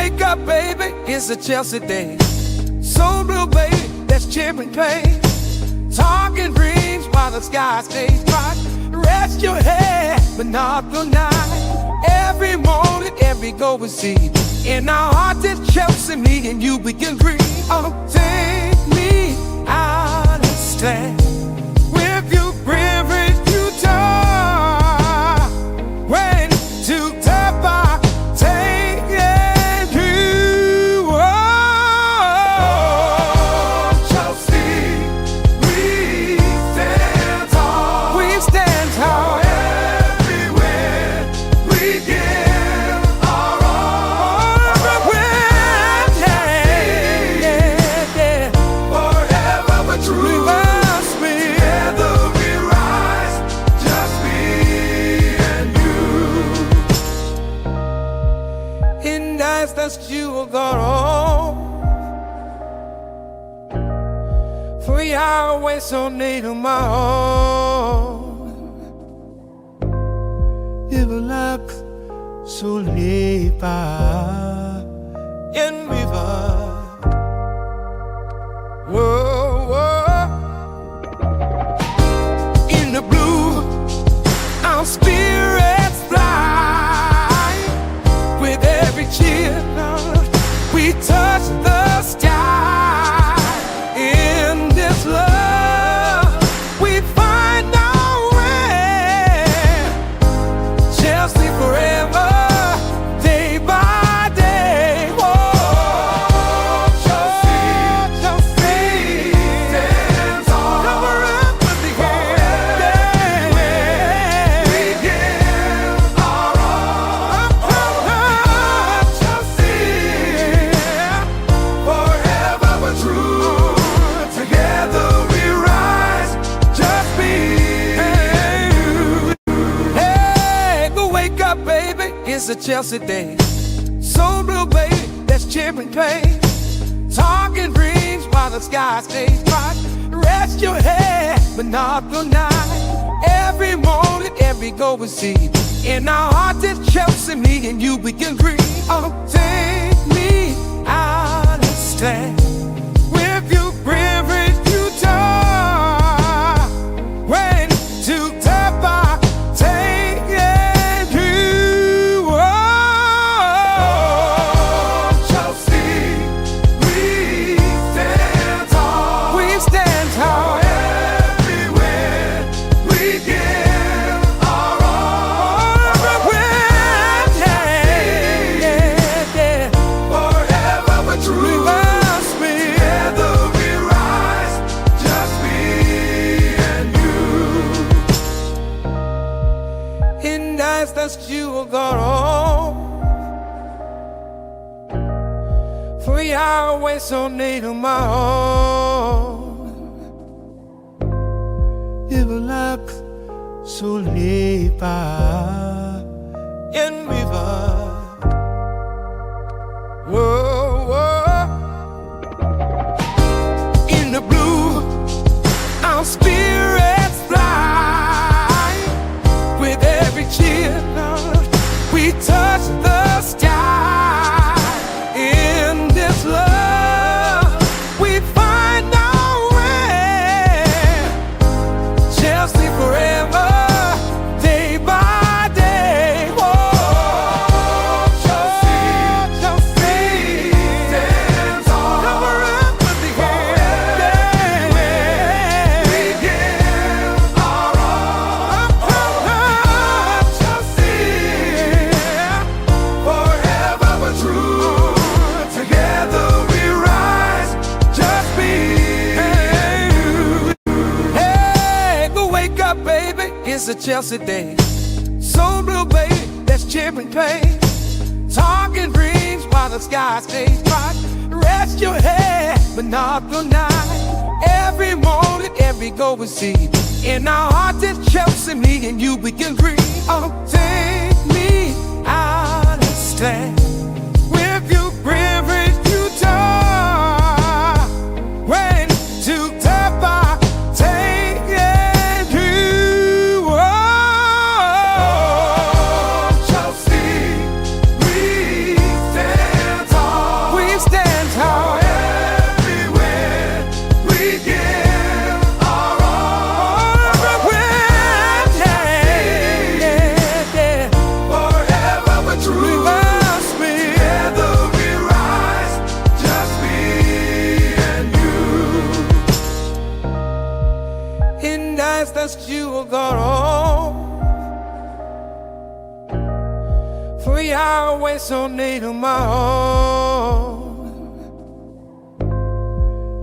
wake up, baby, it's a Chelsea day. So blue, baby, that's cheering pain. Talking dreams while the sky stays bright. Rest your head, but not the night. Every morning, every go we see. In our heart, it's Chelsea, me and you, we can agree. Oh, take me out and stand with you, privilege you talk. When to tap our take you. Oh, Chelsea, we stand tall. We stand tall. Everywhere we give our all. Everywhere, yeah. Forever but true. We must be. Together we rise, just me and you. In nights that you will go home. 3 hours so near to my home. It will look so late in river. Whoa, whoa. In the blue, our spirits fly. With every cheer, we touch the sky. In this love, we find our way. Chelsea forever, day by day. Whoa, Chelsea, stands tall. Cover up with the hand. We give our all. Chelsea, forever but true. Together we rise, just me and you. Hey, go wake up, baby, it's a Chelsea day. So blue, baby, that's cheering pain. Talking dreams while the sky stays bright. Rest your head, but not the night. Every morning, every go we see. In our heart, it's Chelsea, me and you, we can agree. Oh, take me out and stand with you, privilege you talk. When to tap our take you. Oh, Chelsea, we stand tall. We stand tall. Everywhere we give our all. Everywhere, yeah. Forever but true. We must be. Together we rise, just me and you. In nights that you will go home. 3 hours so near to my home. It will look so late in river. Whoa, whoa. In the blue, our spirits fly. With every cheer, we touch the sky. In this love, we find our way. Chelsea forever, day by day. Whoa, Chelsea, stands tall. Cover up with the hand. We give our all. Chelsea, forever but true. Together we rise, just me and you. Hey, go wake up, baby, it's a Chelsea day. So blue, baby, that's cheering pain. Talking dreams while the sky stays bright. Rest your head, but not the night. Every morning, every go we see. In our heart, it's Chelsea, me and you, we can agree. Oh, take me out and stand with you, privilege you talk. When to tap our take you. Oh, Chelsea, we stand tall. voice on need of my own.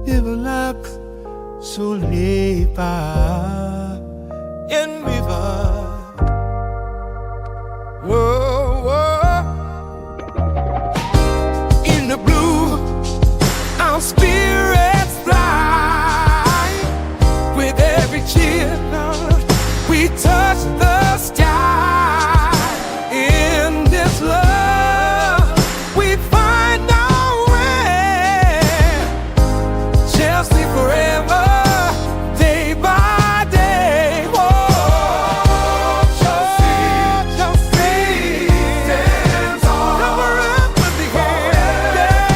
It will like so leap in river. Whoa, whoa. In the blue, our spirits fly. With every cheer, we touch the sky. In this love, we find our way. Chelsea forever, day by day. Whoa, Chelsea, Chelsea stands on. Cover up with the hand.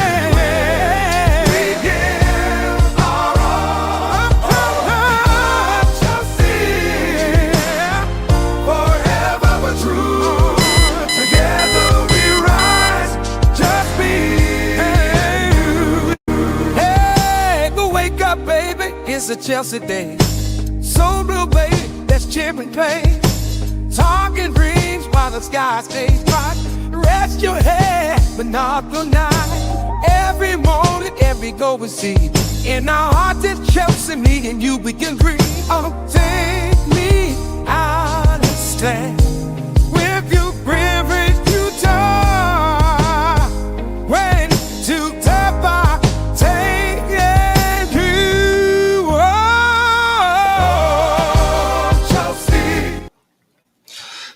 We give our all. Chelsea, forever but true. Together we rise, just me and you. Hey, go wake up, baby. It's a Chelsea day. So blue, baby, let's chip and play. Talking dreams while the sky stays bright. Rest your head, but not tonight. Every morning, every goal we see. In our hearts, it's Chelsea, me and you, we can dream. Oh, take me out and stand with you, privilege you talk. When to tap, take you. Oh, Chelsea.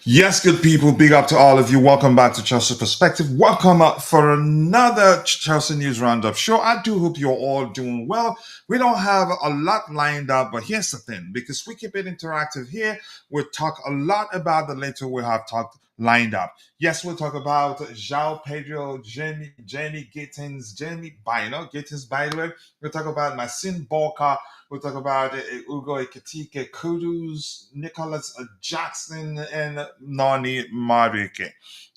Yes, good people, big up to all of you. Welcome back to Chelsea Perspective. Welcome up for another Chelsea News Roundup show. I do hope you're all doing well. We don't have a lot lined up, but here's the thing. Because we keep it interactive here, we'll talk a lot about the later we have talked lined up. Yes, we'll talk about Joao Pedro, Jamie Gittens, Bynoe-Gittens, by the way. We'll talk about Marcin Bulka. We'll talk about Hugo Ekitike, Kudus, Nicolas Jackson, and Noni Madueke.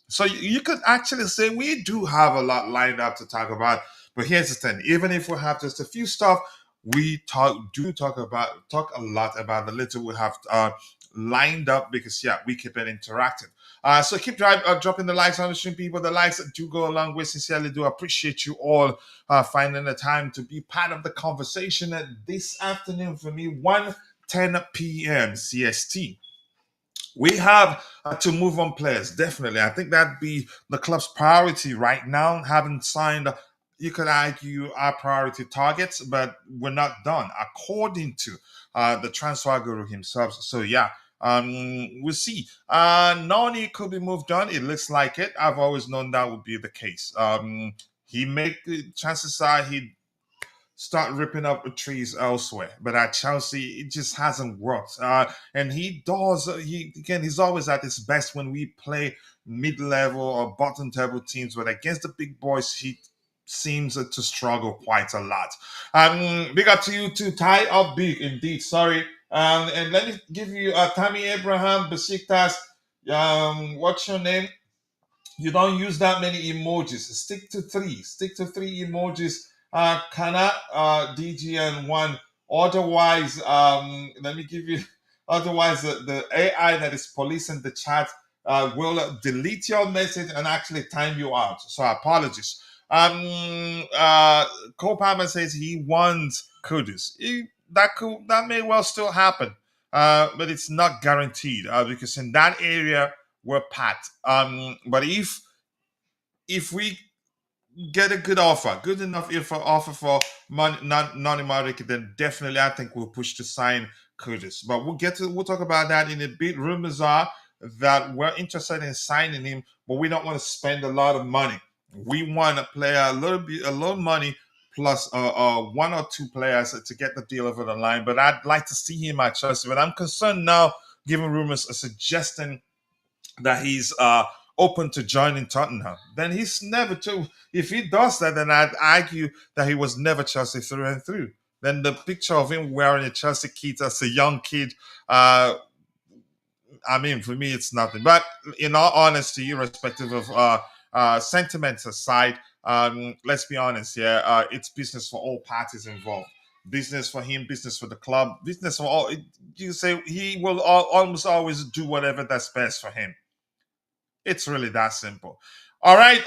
So you could actually say we do have a lot lined up to talk about. But here's the thing: even if we have just a few stuff, we talk a lot about the little we have lined up because yeah, we keep it interactive. So keep dropping the likes on the stream, people. The likes do go a long way. Sincerely, do appreciate you all finding the time to be part of the conversation this afternoon for me, 1:10 p.m. CST. We have to move on players, definitely. I think that'd be the club's priority right now. Having signed, you could argue, our priority targets, but we're not done, according to the transfer guru himself. So, yeah, we'll see. Noni could be moved on. It looks like it. I've always known that would be the case. Chances are he start ripping up the trees elsewhere. But at Chelsea, it just hasn't worked. And he does. He's always at his best when we play mid-level or bottom-table teams. But against the big boys, he seems to struggle quite a lot. Big up to you too, Ty up big indeed. Sorry. And let me give you Tammy Abraham Besiktas. What's your name? You don't use that many emojis. Stick to three. Stick to three emojis. Kana, DG, and one. Otherwise, let me give you. Otherwise, the AI that is policing the chat will delete your message and actually time you out. So apologies. Cole Palmer says he wants Kudus. That may well still happen, but it's not guaranteed because in that area we're packed. But if we get a good offer, good enough offer for Noni Madueke, then definitely I think we'll push to sign Kudus. But we'll talk about that in a bit. Rumors are that we're interested in signing him, but we don't want to spend a lot of money. We want to play a little money plus one or two players to get the deal over the line. But I'd like to see him at Chelsea. But I'm concerned now, given rumors are suggesting that he's open to joining Tottenham. Then he's never to. If he does that, then I'd argue that he was never Chelsea through and through. Then the picture of him wearing a Chelsea kit as a young kid, I mean, for me, it's nothing. But in all honesty, irrespective of sentiments aside, let's be honest here. It's business for all parties involved. Business for him, business for the club, business for all. You say he will almost always do whatever that's best for him. It's really that simple. All right.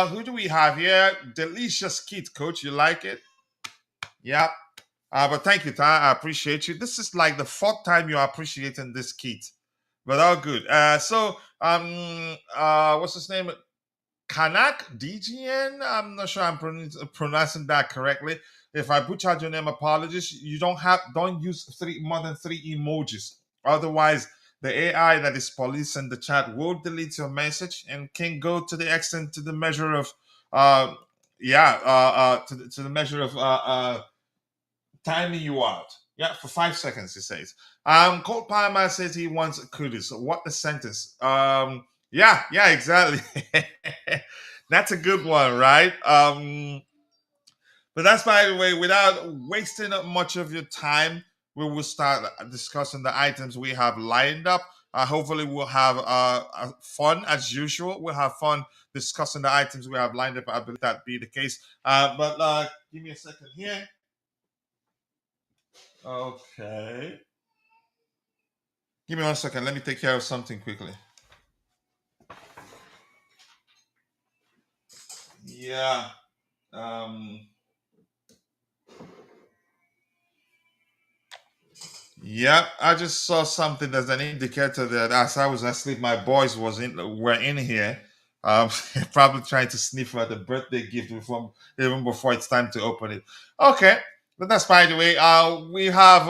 Who do we have here? Delicious Kit, coach. You like it? Yeah. But thank you, Ty. I appreciate you. This is like the fourth time you're appreciating this kit. But all good. What's his name? Kanak DGN. I'm not sure I'm pronouncing that correctly. If I butchered your name, apologies. You don't use more than three emojis. Otherwise, the AI that is policing the chat will delete your message and can go to the extent to the measure of to the measure of timing you out. Yeah, for 5 seconds, he says. Colt Palmer says he wants Kudus. So what the sentence? Yeah, exactly. That's a good one, right? But that's, by the way, without wasting up much of your time, we will start discussing the items we have lined up. Hopefully, we'll have fun as usual. We'll have fun discussing the items we have lined up. I believe that be the case. But give me a second here. Okay. Give me 1 second. Let me take care of something quickly. Yeah. Um. Yep. I just saw something that's an indicator that as I was asleep, my boys were in here. Um, probably trying to sniff at the birthday gift even before it's time to open it. Okay. But that's by the way. We have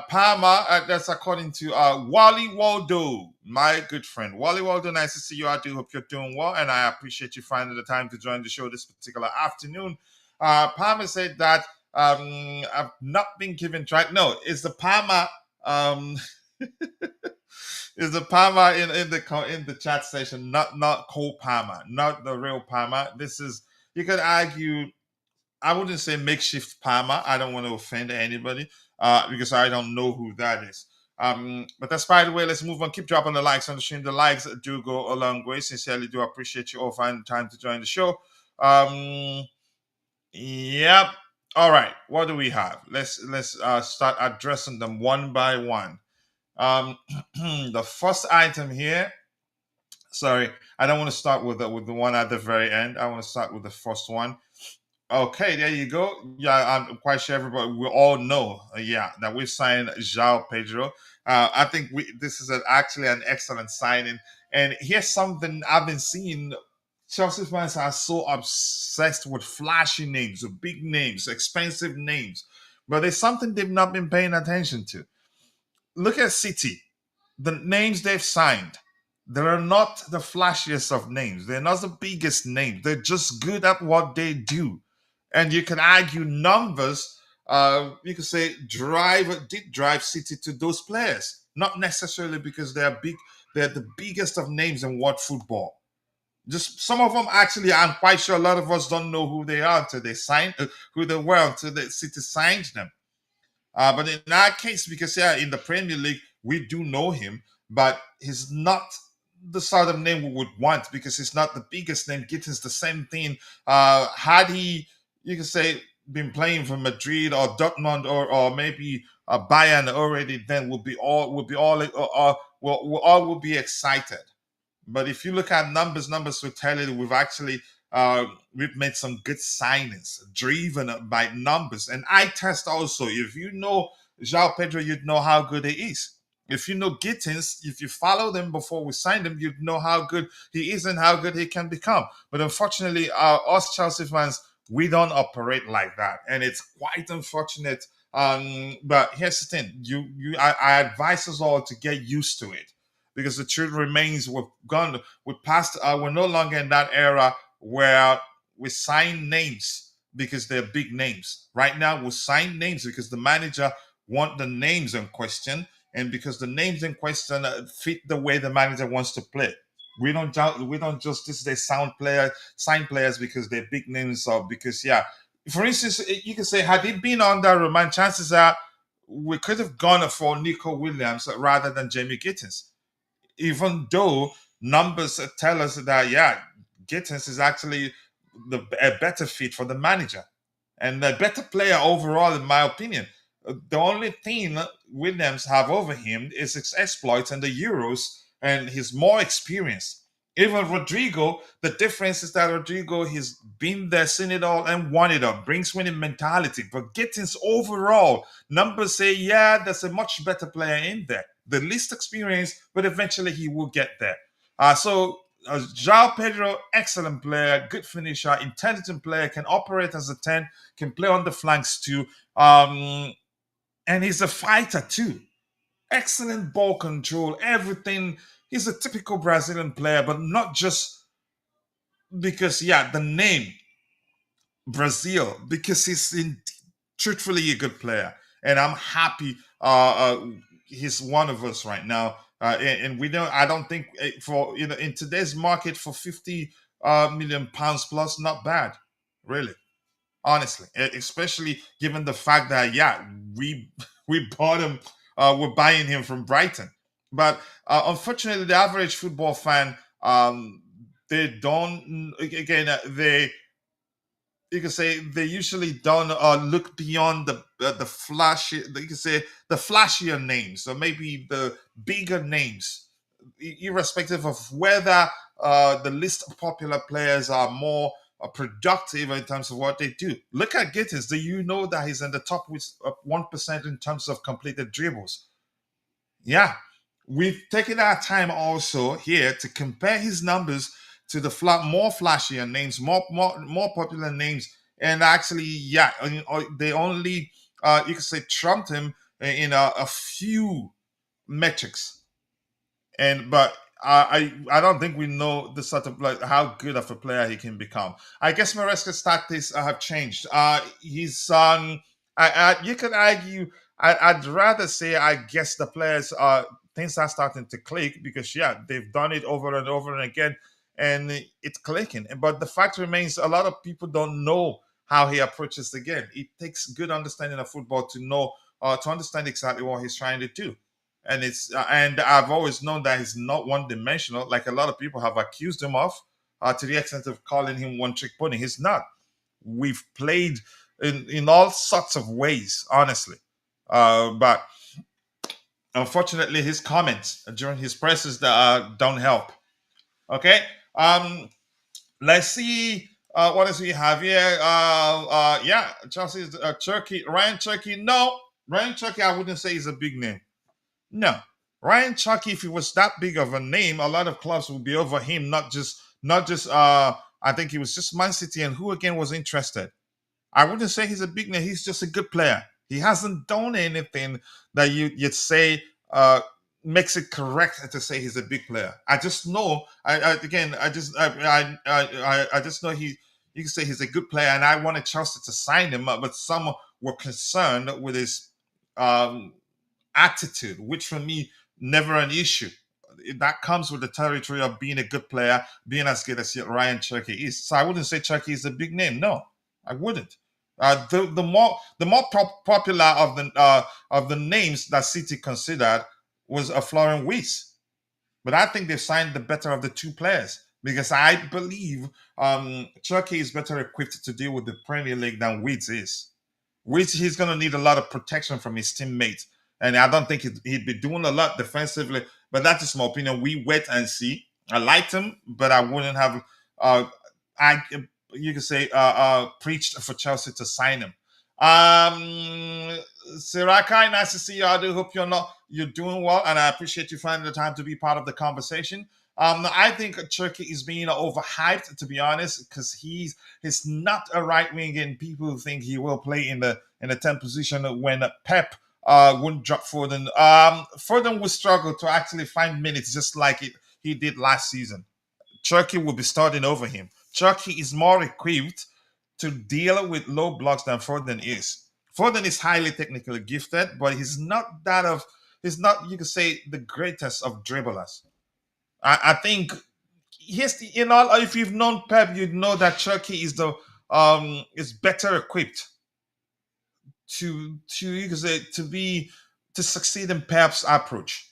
Palma. That's according to Wally Waldo, my good friend. Wally Waldo, nice to see you. I do hope you're doing well, and I appreciate you finding the time to join the show this particular afternoon. Palma said that I've not been given track. No, it's the Palma. Um, is the Palma in the chat session? Not Cole Palma, not the real Palma. This is, you could argue, I wouldn't say makeshift Palmer. I don't want to offend anybody because I don't know who that is. But that's, by the way, let's move on. Keep dropping the likes on the stream. The likes do go a long way. Sincerely do appreciate you all finding time to join the show. Yep. All right. What do we have? Let's start addressing them one by one. The first item here. Sorry, I don't want to start with the one at the very end. I want to start with the first one. Okay, there you go. Yeah, I'm quite sure everybody we all know. That we've signed Joao Pedro. I think this is actually an excellent signing. And here's something I've been seeing. Chelsea fans are so obsessed with flashy names, with big names, expensive names, but there's something they've not been paying attention to. Look at City, the names they've signed. They are not the flashiest of names. They're not the biggest names. They're just good at what they do. And you can argue numbers, you could say did drive City to those players. Not necessarily because they're big, they're the biggest of names in world football. Just some of them actually, I'm quite sure a lot of us don't know who they are until they signed, who they were until the City signed them. But in our case, because in the Premier League, we do know him, but he's not the sort of name we would want because he's not the biggest name. Gittens the same thing. Had he, you could say, been playing for Madrid or Dortmund or maybe Bayern already, then we'll all will be excited. But if you look at numbers will tell you we've made some good signings driven by numbers. And I test also. If you know Joao Pedro, you'd know how good he is. If you know Gittens, if you follow them before we signed him, you'd know how good he is and how good he can become. But unfortunately, us Chelsea fans, we don't operate like that, and it's quite unfortunate. But here's the thing: I advise us all to get used to it, because the truth remains we're no longer in that era where we sign names because they're big names. Right now, we sign names because the manager want the names in question, and because the names in question fit the way the manager wants to play. We don't just this day sign players because they're big names or because For instance, you can say had he been under Roman, chances are we could have gone for Nico Williams rather than Jamie Gittens. Even though numbers tell us that Gittens is actually a better fit for the manager and a better player overall, in my opinion. The only thing Williams have over him is his exploits and the Euros, and he's more experienced. Even Rodrigo, the difference is that Rodrigo has been there, seen it all, and won it all, brings winning mentality. But Gittens overall, numbers say, yeah, there's a much better player in there. The least experience, but eventually he will get there. Joao Pedro, excellent player, good finisher, intelligent player, can operate as a 10, can play on the flanks too. And he's a fighter too. Excellent ball control, everything. He's a typical Brazilian player, but not just because, yeah, the name Brazil, because truthfully a good player. And I'm happy he's one of us right now. And we don't, I don't think for, in today's market for 50 million pounds plus, not bad, really. Honestly, especially given the fact that, yeah, we we bought him, we're buying him from Brighton. But unfortunately, the average football fan, they don't, again, they, you can say they usually don't look beyond the flashy, you can say the flashier names, or maybe the bigger names, irrespective of whether the list of popular players are more productive in terms of what they do. Look at Gittens. Do you know that he's in the top with 1% in terms of completed dribbles? Yeah, we've taken our time also here to compare his numbers to the more flashier names, more popular names, and actually, yeah, they only you could say trumped him in a few metrics. And but I don't think we know the sort of like how good of a player he can become. I guess Maresca's tactics have changed. He's you could argue. I'd rather say I guess the players things are starting to click because yeah they've done it over and over and again and it's clicking. But the fact remains a lot of people don't know how he approaches the game. It takes good understanding of football to know to understand exactly what he's trying to do, and I've always known that he's not one dimensional, like a lot of people have accused him of, to the extent of calling him one trick pony. He's not. We've played in all sorts of ways, honestly, but unfortunately, his comments during his presses don't help. Okay, um, let's see. What does he have here? Yeah, Chelsea's Turkey. Ryan Turkey. No, Ryan Turkey. I wouldn't say he's a big name. No. Ryan Chucky, if he was that big of a name, a lot of clubs would be over him, not just I think he was just Man City and who again was interested. I wouldn't say he's a big name, he's just a good player. He hasn't done anything that you'd say makes it correct to say he's a big player. I just know I just know he you can say he's a good player and I wanted Chelsea to sign him, but some were concerned with his um attitude, which for me never an issue. That comes with the territory of being a good player, being as good as Ryan Cherky is. So I wouldn't say Cherky is a big name. No, I wouldn't. The more popular of the names that City considered was a Florian Wirtz, but I think they signed the better of the two players because I believe Cherky is better equipped to deal with the Premier League than Wirtz is. Which he's going to need a lot of protection from his teammates. And I don't think he'd be doing a lot defensively, but that's just my opinion. We wait and see. I liked him, but I wouldn't have, I you could say, preached for Chelsea to sign him. Sirakai, nice to see you. I do hope you're doing well, and I appreciate you finding the time to be part of the conversation. I think Turkey is being overhyped, to be honest, because he's not a right wing, and people think he will play in the 10th position when Pep wouldn't drop Foden. Foden will struggle to actually find minutes, just like he did last season. Turkey will be starting over him. Turkey is more equipped to deal with low blocks than Foden is. Foden is highly technically gifted, but he's not, you could say, the greatest of dribblers. I think if you've known Pep, you'd know that Turkey is better equipped to you could say to succeed in Pep's approach,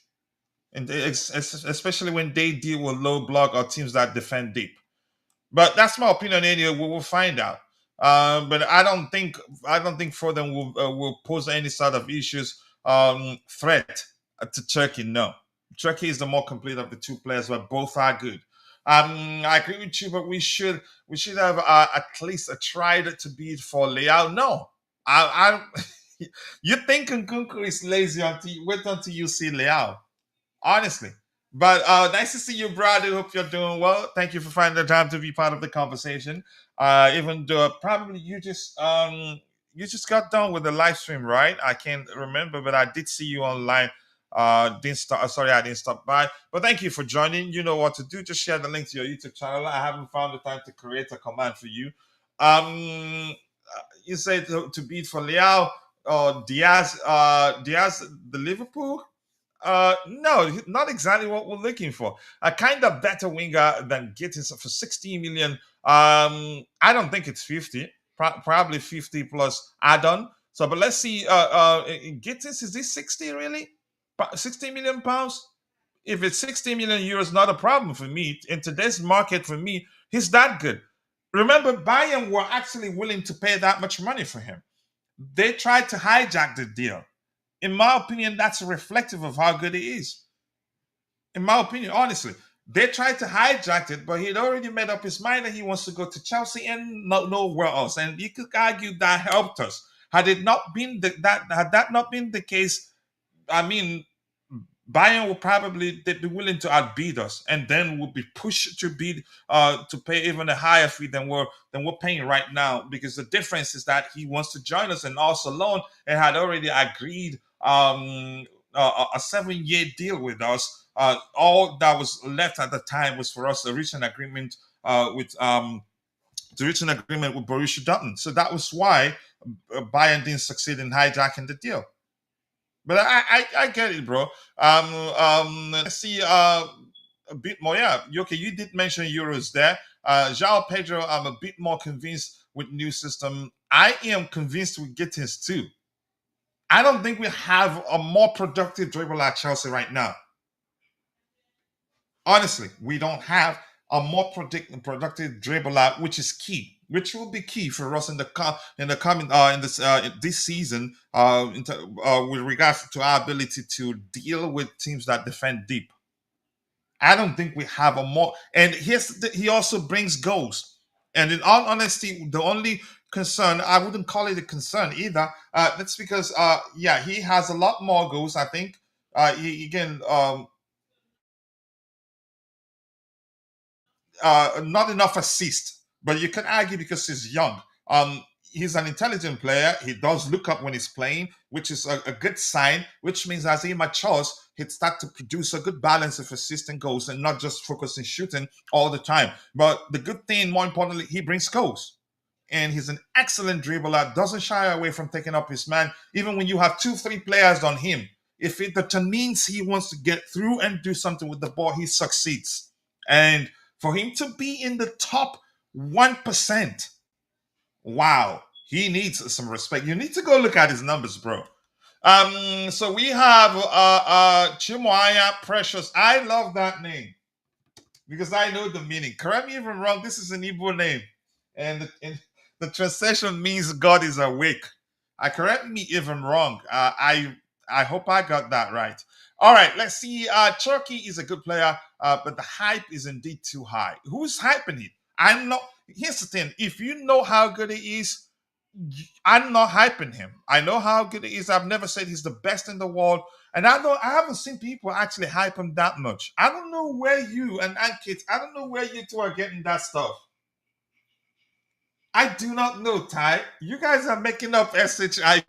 and especially when they deal with low block or teams that defend deep. But that's my opinion. Anyway, we will find out. But I don't think for them will pose any sort of issues threat to Turkey. No, Turkey is the more complete of the two players, but both are good. I agree with you, but we should have at least tried to beat for Leao. No, I you think Nkunku is lazy until you wait until you see Leao. Honestly. But nice to see you, brother. Hope you're doing well. Thank you for finding the time to be part of the conversation. Even though probably you just got done with the live stream, right? I can't remember, but I did see you online. Didn't start. Sorry, I didn't stop by. But thank you for joining. You know what to do. Just share the link to your YouTube channel. I haven't found the time to create a command for you. You say to beat for Leao or Diaz. Diaz, the Liverpool. No, not exactly what we're looking for. A kind of better winger than Gittens for 60 million. I don't think it's 50, probably 50 plus add-on. So, but let's see. Gittens, is this 60 really? 60 million pounds? If it's 60 million euros, not a problem for me. In today's market, for me, he's that good. Remember, Bayern were actually willing to pay that much money for him. They tried to hijack the deal. In my opinion, that's reflective of how good he is. In my opinion, honestly, they tried to hijack it, but he'd already made up his mind that he wants to go to Chelsea and nowhere else. And you could argue that helped us. Had that not been the case, I mean, Bayern will probably they'd be willing to outbid us, and then we'll be pushed to bid to pay even a higher fee than we're paying right now. Because the difference is that he wants to join us, and also loan and had already agreed a 7-year deal with us. All that was left at the time was for us to reach an agreement with to reach an agreement with Borussia Dortmund. So that was why Bayern didn't succeed in hijacking the deal. But I get it, bro. Let's see a bit more. Yeah, okay. You did mention Euros there. Joao Pedro, I'm a bit more convinced with new system. I am convinced with Gittens too. I don't think we have a more productive dribbler at Chelsea right now. Honestly, we don't have a more productive dribbler, which is key, which will be key for us in the coming this season with regards to our ability to deal with teams that defend deep. I don't think we have a more, and he also brings goals. And in all honesty, the only concern, I wouldn't call it a concern either. That's because yeah, he has a lot more goals. I think he again not enough assist, but you can argue because he's young. He's an intelligent player. He does look up when he's playing, which is a good sign, which means as he matures, he'd start to produce a good balance of assist and goals and not just focus on shooting all the time. But the good thing, more importantly, he brings goals. And he's an excellent dribbler, doesn't shy away from taking up his man, even when you have 2, 3 players on him. If it means he wants to get through and do something with the ball, he succeeds. And for him to be in the top 1%, wow, he needs some respect. You need to go look at his numbers, bro. So we have Chimoaya Precious. I love that name because I know the meaning. Correct me if I'm wrong. This is an Igbo name, and the translation means God is awake. Correct me if I'm wrong. I hope I got that right. All right, let's see. Turkey is a good player, but the hype is indeed too high. Who's hyping it? I'm not. Here's the thing: if you know how good he is, I'm not hyping him. I know how good he is. I've never said he's the best in the world, and I haven't seen people actually hype him that much. I don't know where you and Ankit, I don't know where you two are getting that stuff. I do not know, Ty. You guys are making up shit. I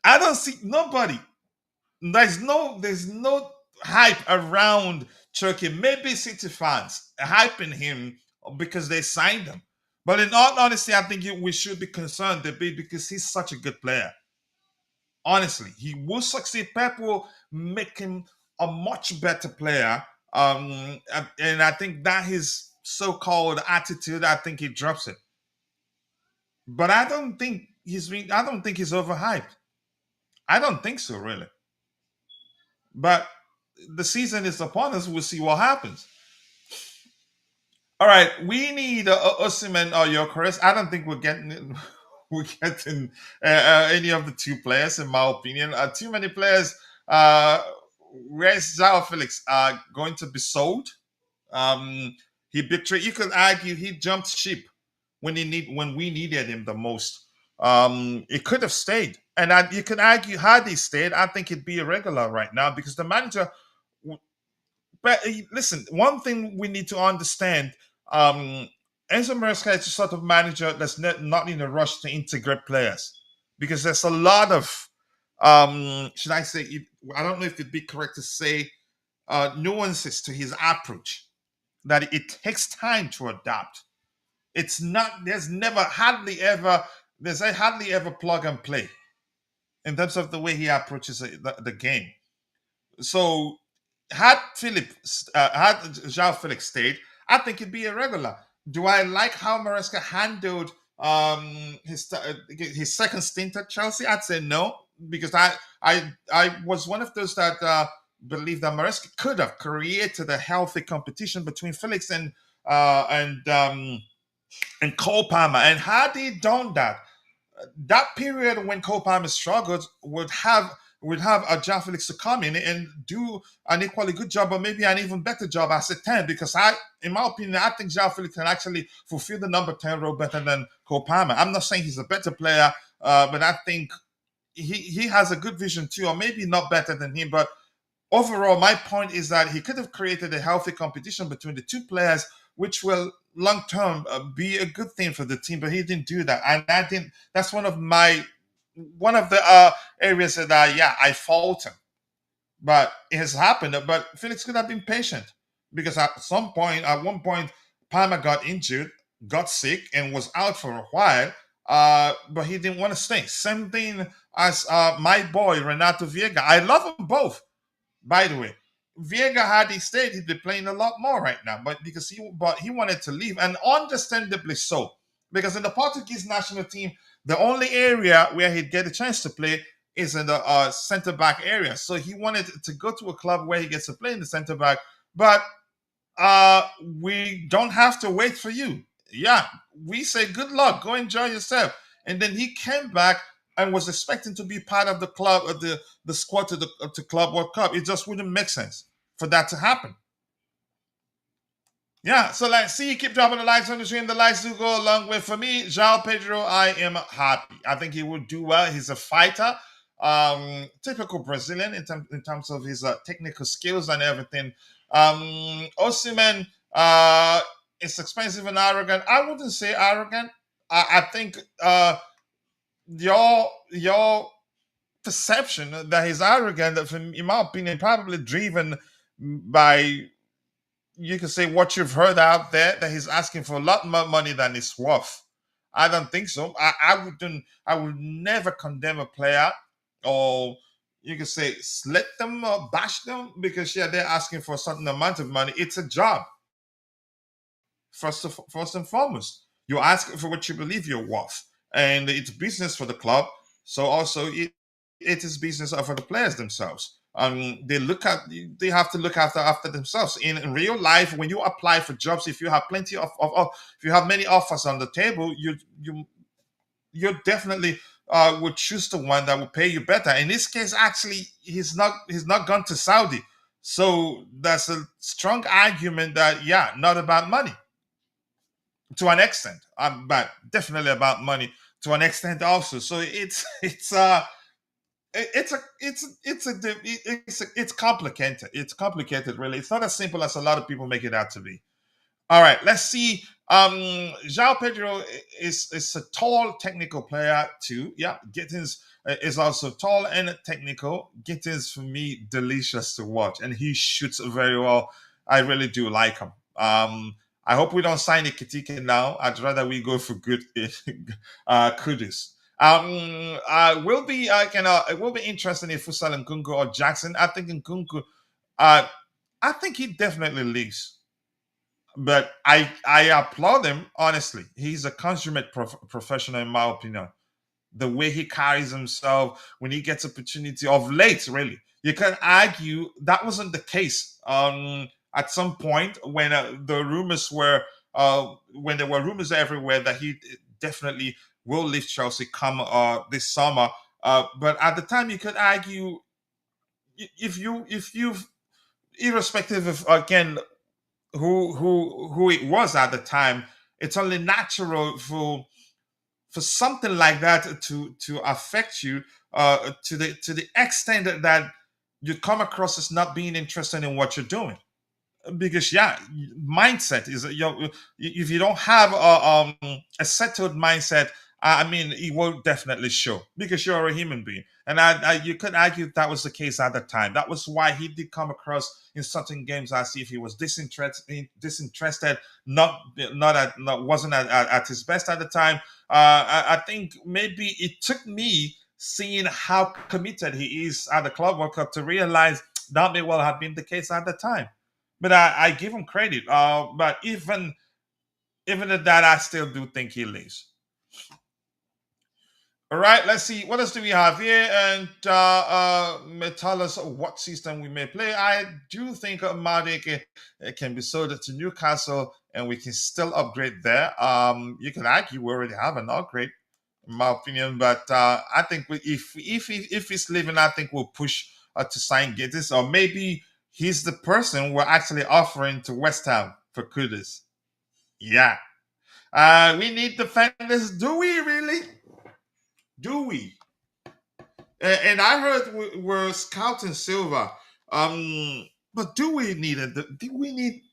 don't see nobody. There's no hype around Turkey. Maybe City fans hyping him because they signed him. But in all honesty, I think we should be concerned a bit because he's such a good player. Honestly, he will succeed. Pep will make him a much better player. And I think that his so-called attitude, I think he drops it. But I don't think he's overhyped. I don't think so, really. But the season is upon us. We'll see what happens. All right, we need Osimhen or Gyökeres. I don't think we're getting we're getting any of the two players, in my opinion. Too many players. Where's Zhao Felix going to be sold? Um, he betrayed. You could argue he jumped ship when we needed him the most. It could have stayed, and you can argue had he stayed, I think he'd be a regular right now because the manager. But listen, one thing we need to understand: Enzo Maresca is a sort of manager that's not in a rush to integrate players because there's a lot of, should I say, I don't know if it'd be correct to say, nuances to his approach that it takes time to adapt. It's not. There's a hardly ever plug and play in terms of the way he approaches the game. So had Joao Felix stayed, I think it'd be a regular. Do I like how Maresca handled his second stint at Chelsea? I'd say no, because I was one of those that believe that Maresca could have created a healthy competition between Felix uh, and um, and Cole Palmer. And had he done that, that period when Cole Palmer struggled would have a John Felix to come in and do an equally good job, or maybe an even better job as a 10. Because in my opinion, I think John Felix can actually fulfill the number 10 role better than Cole Palmer. I'm not saying he's a better player, but I think he has a good vision too, or maybe not better than him, but overall, my point is that he could have created a healthy competition between the two players, which will long term be a good thing for the team. But he didn't do that, and I didn't. That's one of the areas that I fault him. But it has happened. But Felix could have been patient because at one point, Palmer got injured, got sick, and was out for a while. But he didn't want to stay. Same thing as my boy Renato Viega. I love them both, by the way. Viega, had he stayed, he'd be playing a lot more right now. But he wanted to leave, and understandably so, because in the Portuguese national team, the only area where he'd get a chance to play is in the centre back area. So he wanted to go to a club where he gets to play in the centre back. But we don't have to wait for you. Yeah, we say good luck, go enjoy yourself. And then he came back and was expecting to be part of the club, the squad to Club World Cup. It just wouldn't make sense for that to happen. Yeah, so like, see, keep dropping the likes on the stream. The likes do go a long way for me. Joao Pedro, I am happy. I think he will do well. He's a fighter, typical Brazilian in terms of his technical skills and everything. Osimhen is expensive and arrogant. I wouldn't say arrogant. I think your perception that he's arrogant, in my opinion, probably driven by, you can say, what you've heard out there, that he's asking for a lot more money than he's worth. I don't think so. I would never condemn a player, or you can say slit them or bash them, because they're asking for a certain amount of money. It's a job. First and foremost, you're asking for what you believe you're worth, and it's business for the club. So also it is business for the players themselves. They have to look after themselves. In real life, when you apply for jobs, if you have if you have many offers on the table, you definitely would choose the one that will pay you better. In this case, actually, he's not gone to Saudi, so that's a strong argument that not about money to an extent, but definitely about money to an extent also. So it's complicated. It's complicated, really. It's not as simple as a lot of people make it out to be. All right, let's see. João Pedro is a tall, technical player too. Yeah, Gittens is also tall and technical. Gittens, for me, delicious to watch, and he shoots very well. I really do like him. I hope we don't sign Ekitike now. I'd rather we go for good Kudus. It will be interesting if Fusal and Nkunku or Jackson. I think Nkunku, I think he definitely leaves, but I applaud him, honestly. He's a consummate professional, in my opinion. The way he carries himself when he gets opportunity of late, really, you can argue that wasn't the case at some point when when there were rumors everywhere that he definitely will leave Chelsea come this summer. But at the time, you could argue, if you've irrespective of, again, who it was at the time, it's only natural for something like that to affect you to the extent that you come across as not being interested in what you're doing. Because yeah, mindset is if you don't have a settled mindset, I mean it will definitely show because you're a human being. And you could argue that was the case at the time. That was why he did come across in certain games as if he was disinterested, not wasn't at his best at the time. I think maybe it took me seeing how committed he is at the Club World Cup to realize that may well have been the case at the time. But I give him credit. But even at that, I still do think he leaves. All right, let's see. What else do we have here? And may tell us what system we may play. I do think Madueke can be sold to Newcastle and we can still upgrade there. You can argue we already have an upgrade, in my opinion. But I think if he's leaving, I think we'll push to sign Gittens. Or maybe he's the person we're actually offering to West Ham for Kudus. Yeah. We need defenders. Do we really? Do we? And I heard we're scouting Silva. But do we need it? Do we need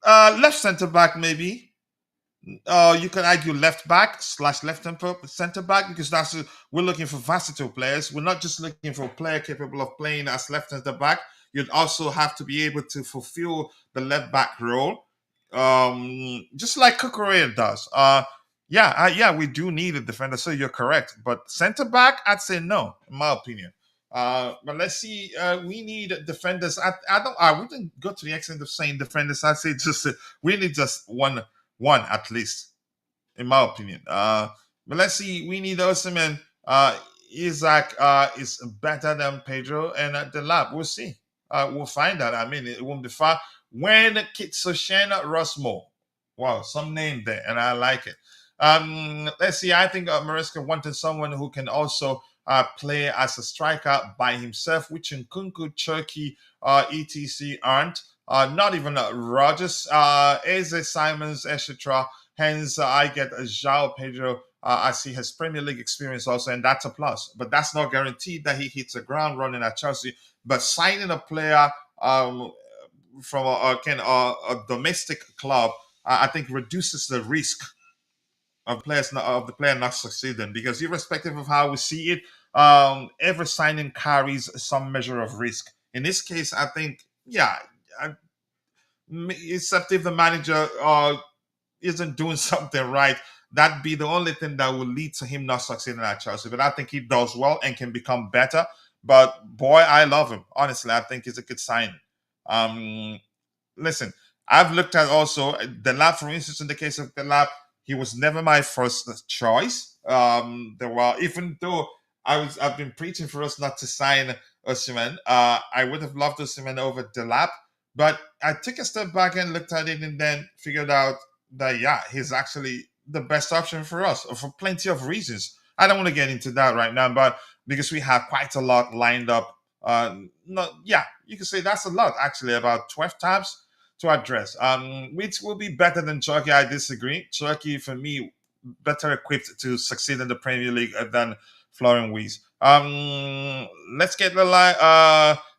left center back maybe? You can argue left back slash center back because we're looking for versatile players. We're not just looking for a player capable of playing as left center back. You'd also have to be able to fulfill the left back role, just like Kukurea does. Yeah, we do need a defender. So you're correct, but center back, I'd say no, in my opinion. But let's see. We need defenders. I wouldn't go to the extent of saying defenders. I'd say just we need just one at least, in my opinion. But let's see. We need Osimhen. Isaac is better than Pedro and the lab. We'll see. We'll find out. I mean, it won't be far. When Kitsoshena Rosmo. Wow, some name there, and I like it. Let's see. I think Maresca wanted someone who can also play as a striker by himself, which Nkunku, Turkey, etc. aren't. Not even Rogers, Eze, Simons, etc. Hence, I get Joao Pedro. I see his Premier League experience also, and that's a plus. But that's not guaranteed that he hits the ground running at Chelsea. But signing a player from a domestic club, I think reduces the risk of the player not succeeding because irrespective of how we see it, every signing carries some measure of risk. In this case, I think yeah, except if the manager isn't doing something right, that'd be the only thing that will lead to him not succeeding at Chelsea. But I think he does well and can become better. But boy, I love him. Honestly, I think he's a good signing. Um, Listen, I've looked at also the lab, for instance, in the case of the lab, he was never my first choice. There were even though I've been preaching for us not to sign Osimhen. I would have loved Osimhen over Delap, but I took a step back and looked at it and then figured out that yeah, he's actually the best option for us for plenty of reasons. I don't want to get into that right now, but because we have quite a lot lined up. Not yeah, you can say that's a lot actually, about 12 tabs to address. Which will be better than Turkey. I disagree. Turkey, for me, better equipped to succeed in the Premier League than Florian Weiss. Let's get the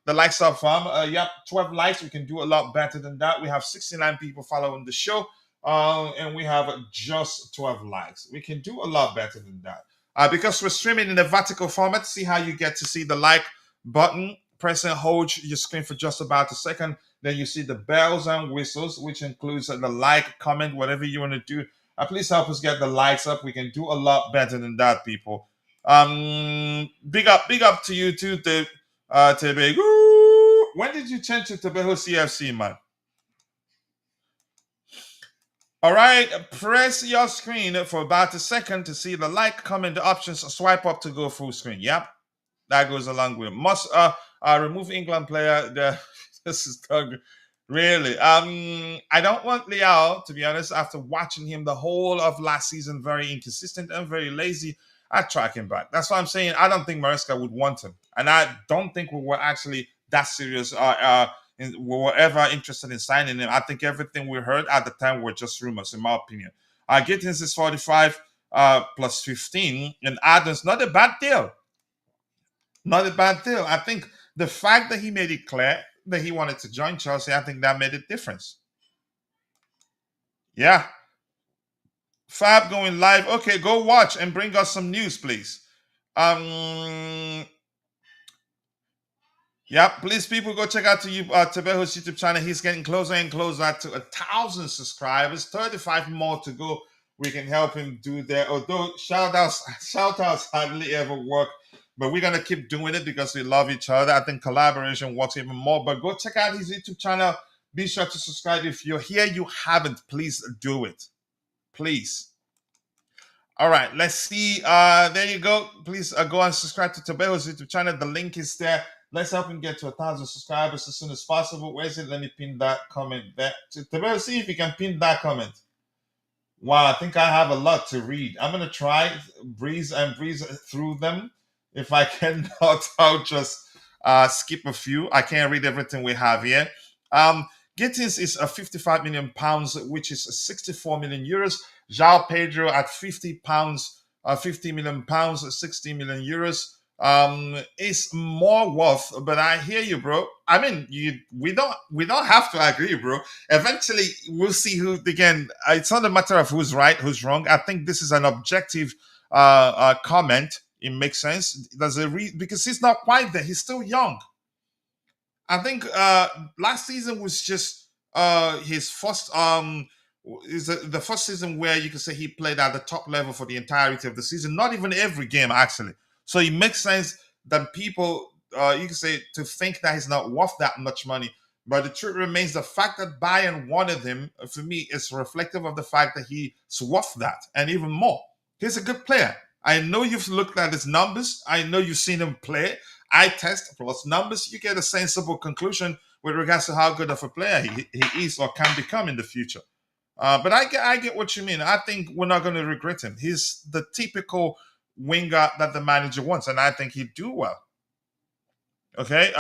likes of yep, 12 likes. We can do a lot better than that. We have 69 people following the show, and we have just 12 likes. We can do a lot better than that. Because we're streaming in a vertical format, see how you get to see the like button. Press and hold your screen for just about a second. Then you see the bells and whistles, which includes the like, comment, whatever you want to do. Please help us get the likes up. We can do a lot better than that, people. Big up to you too, Tebe. When did you change to Tebeho CFC, man? All right, press your screen for about a second to see the like, comment options. Swipe up to go full screen. Yep, that goes along with it. Must remove England player. This is Doug. Really. I don't want Liao, to be honest, after watching him the whole of last season, very inconsistent and very lazy. I'd track him back. That's why I'm saying I don't think Maresca would want him. And I don't think we were actually that serious we were ever interested in signing him. I think everything we heard at the time were just rumors, in my opinion. Gittens is 45 plus 15, and Adams, not a bad deal. Not a bad deal. I think the fact that he made it clear that he wanted to join Chelsea, I think that made a difference. Yeah. Fab going live. Okay, go watch and bring us some news, please. Yeah, please, people, go check out Tebeho's YouTube channel. He's getting closer and closer to 1,000 subscribers. 35 more to go. We can help him do that. Although shout outs hardly ever work, but we're gonna keep doing it because we love each other. I think collaboration works even more. But go check out his YouTube channel. Be sure to subscribe. If you're here, you haven't, please do it. Please. All right, let's see. There you go. Please go and subscribe to Tobeho's YouTube channel. The link is there. Let's help him get to 1,000 subscribers as soon as possible. Where is it? Let me pin that comment there. Tobeho, see if you can pin that comment. Wow, I think I have a lot to read. I'm gonna try breeze through them. If I cannot, I'll just skip a few. I can't read everything we have here. Gittens is a 55 million pounds, which is 64 million euros. Joao Pedro at 50 pounds, 50 million pounds, 60 million euros. Is more worth, but I hear you, bro. I mean, we don't have to agree, bro. Eventually, we'll see who again. It's not a matter of who's right, who's wrong. I think this is an objective comment. It makes sense. There's a because he's not quite there. He's still young. I think last season was just his first is the first season where you can say he played at the top level for the entirety of the season. Not even every game actually. So it makes sense that people you can say to think that he's not worth that much money. But the truth remains the fact that Bayern wanted him for me is reflective of the fact that he's worth that and even more. He's a good player. I know you've looked at his numbers. I know you've seen him play. I test plus numbers. You get a sensible conclusion with regards to how good of a player he is or can become in the future. But I get what you mean. I think we're not going to regret him. He's the typical winger that the manager wants, and I think he'd do well. Okay,